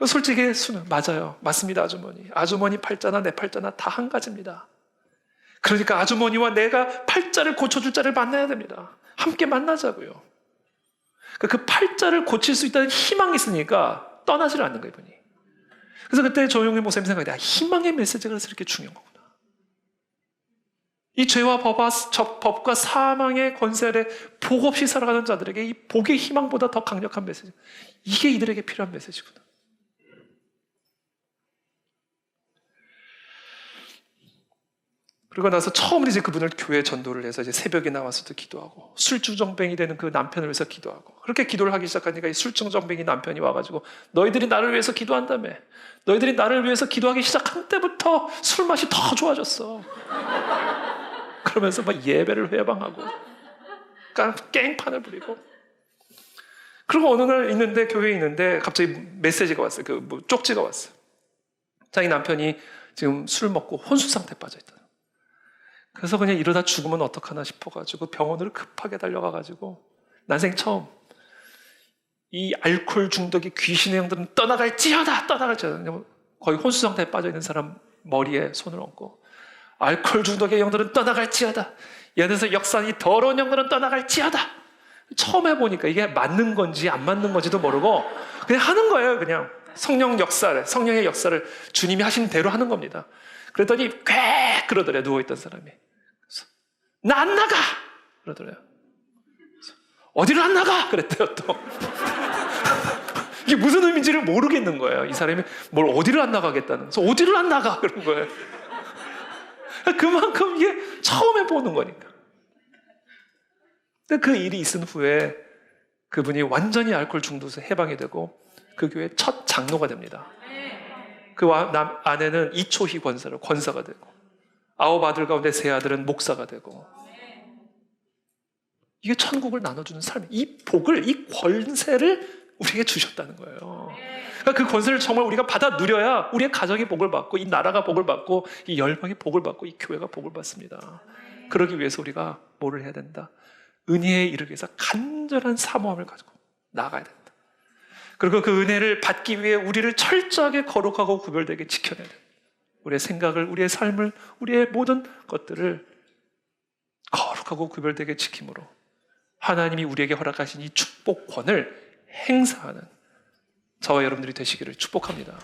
솔직히 맞아요. 맞습니다, 아주머니. 아주머니 팔자나 내 팔자나 다 한 가지입니다. 그러니까 아주머니와 내가 팔자를 고쳐줄 자를 만나야 됩니다. 함께 만나자고요. 그 팔자를 고칠 수 있다는 희망이 있으니까 떠나질 않는 거예요, 이분이. 그래서 그때 조용희 목사님 생각이 희망의 메시지가 그래서 이렇게 중요한 거구나. 이 죄와 법과 사망의 권세 아래 복 없이 살아가는 자들에게 이 복의 희망보다 더 강력한 메시지. 이게 이들에게 필요한 메시지구나. 그리고 나서 처음으로 이제 그분을 교회 전도를 해서 이제 새벽에 나와서도 기도하고 술주정뱅이 되는 그 남편을 위해서 기도하고, 그렇게 기도를 하기 시작하니까 이 술주정뱅이 남편이 와가지고 너희들이 나를 위해서 기도한다며. 너희들이 나를 위해서 기도하기 시작한 때부터 술 맛이 더 좋아졌어. 그러면서 막 예배를 회방하고 깽판을 부리고. 그리고 어느 날 있는데, 교회에 있는데 갑자기 메시지가 왔어요. 쪽지가 왔어요. 자기 남편이 지금 술 먹고 혼수 상태에 빠져있다. 그래서 그냥 이러다 죽으면 어떡하나 싶어가지고 병원으로 급하게 달려가가지고 난생 처음 이 알코올 중독이 귀신의 영들은 떠나갈지어다. 거의 혼수 상태에 빠져있는 사람 머리에 손을 얹고 알코올 중독의 영들은 떠나갈지어다. 이 안에서 역사니 더러운 영들은 떠나갈지어다. 처음 해보니까 이게 맞는 건지 안 맞는 건지도 모르고 그냥 하는 거예요. 그냥 성령의 역사를 주님이 하신 대로 하는 겁니다. 그랬더니 꽥 그러더래요. 누워있던 사람이. 나 안 나가! 그러더래요. 어디를 안 나가? 그랬대요 또. 이게 무슨 의미인지를 모르겠는 거예요. 이 사람이 뭘 어디를 안 나가겠다는. 그래서 어디를 안 나가? 그런 거예요. 그만큼 이게 처음 해보는 거니까. 근데 그 일이 있은 후에 그분이 완전히 알코올 중독에서 해방이 되고 그 교회 첫 장로가 됩니다. 그 아내는 이초희 권사가 되고 9 아들 가운데 3 아들은 목사가 되고. 이게 천국을 나눠주는 삶, 이 복을, 이 권세를 우리에게 주셨다는 거예요. 그러니까 그 권세를 정말 우리가 받아 누려야 우리의 가정이 복을 받고 이 나라가 복을 받고 이 열방이 복을 받고 이 교회가 복을 받습니다. 그러기 위해서 우리가 뭐를 해야 된다? 은혜에 이르기 위해서 간절한 사모함을 가지고 나아가야 된다. 그리고 그 은혜를 받기 위해 우리를 철저하게 거룩하고 구별되게 지켜내야 된다. 우리의 생각을, 우리의 삶을, 우리의 모든 것들을 거룩하고 구별되게 지킴으로 하나님이 우리에게 허락하신 이 축복권을 행사하는 저와 여러분들이 되시기를 축복합니다.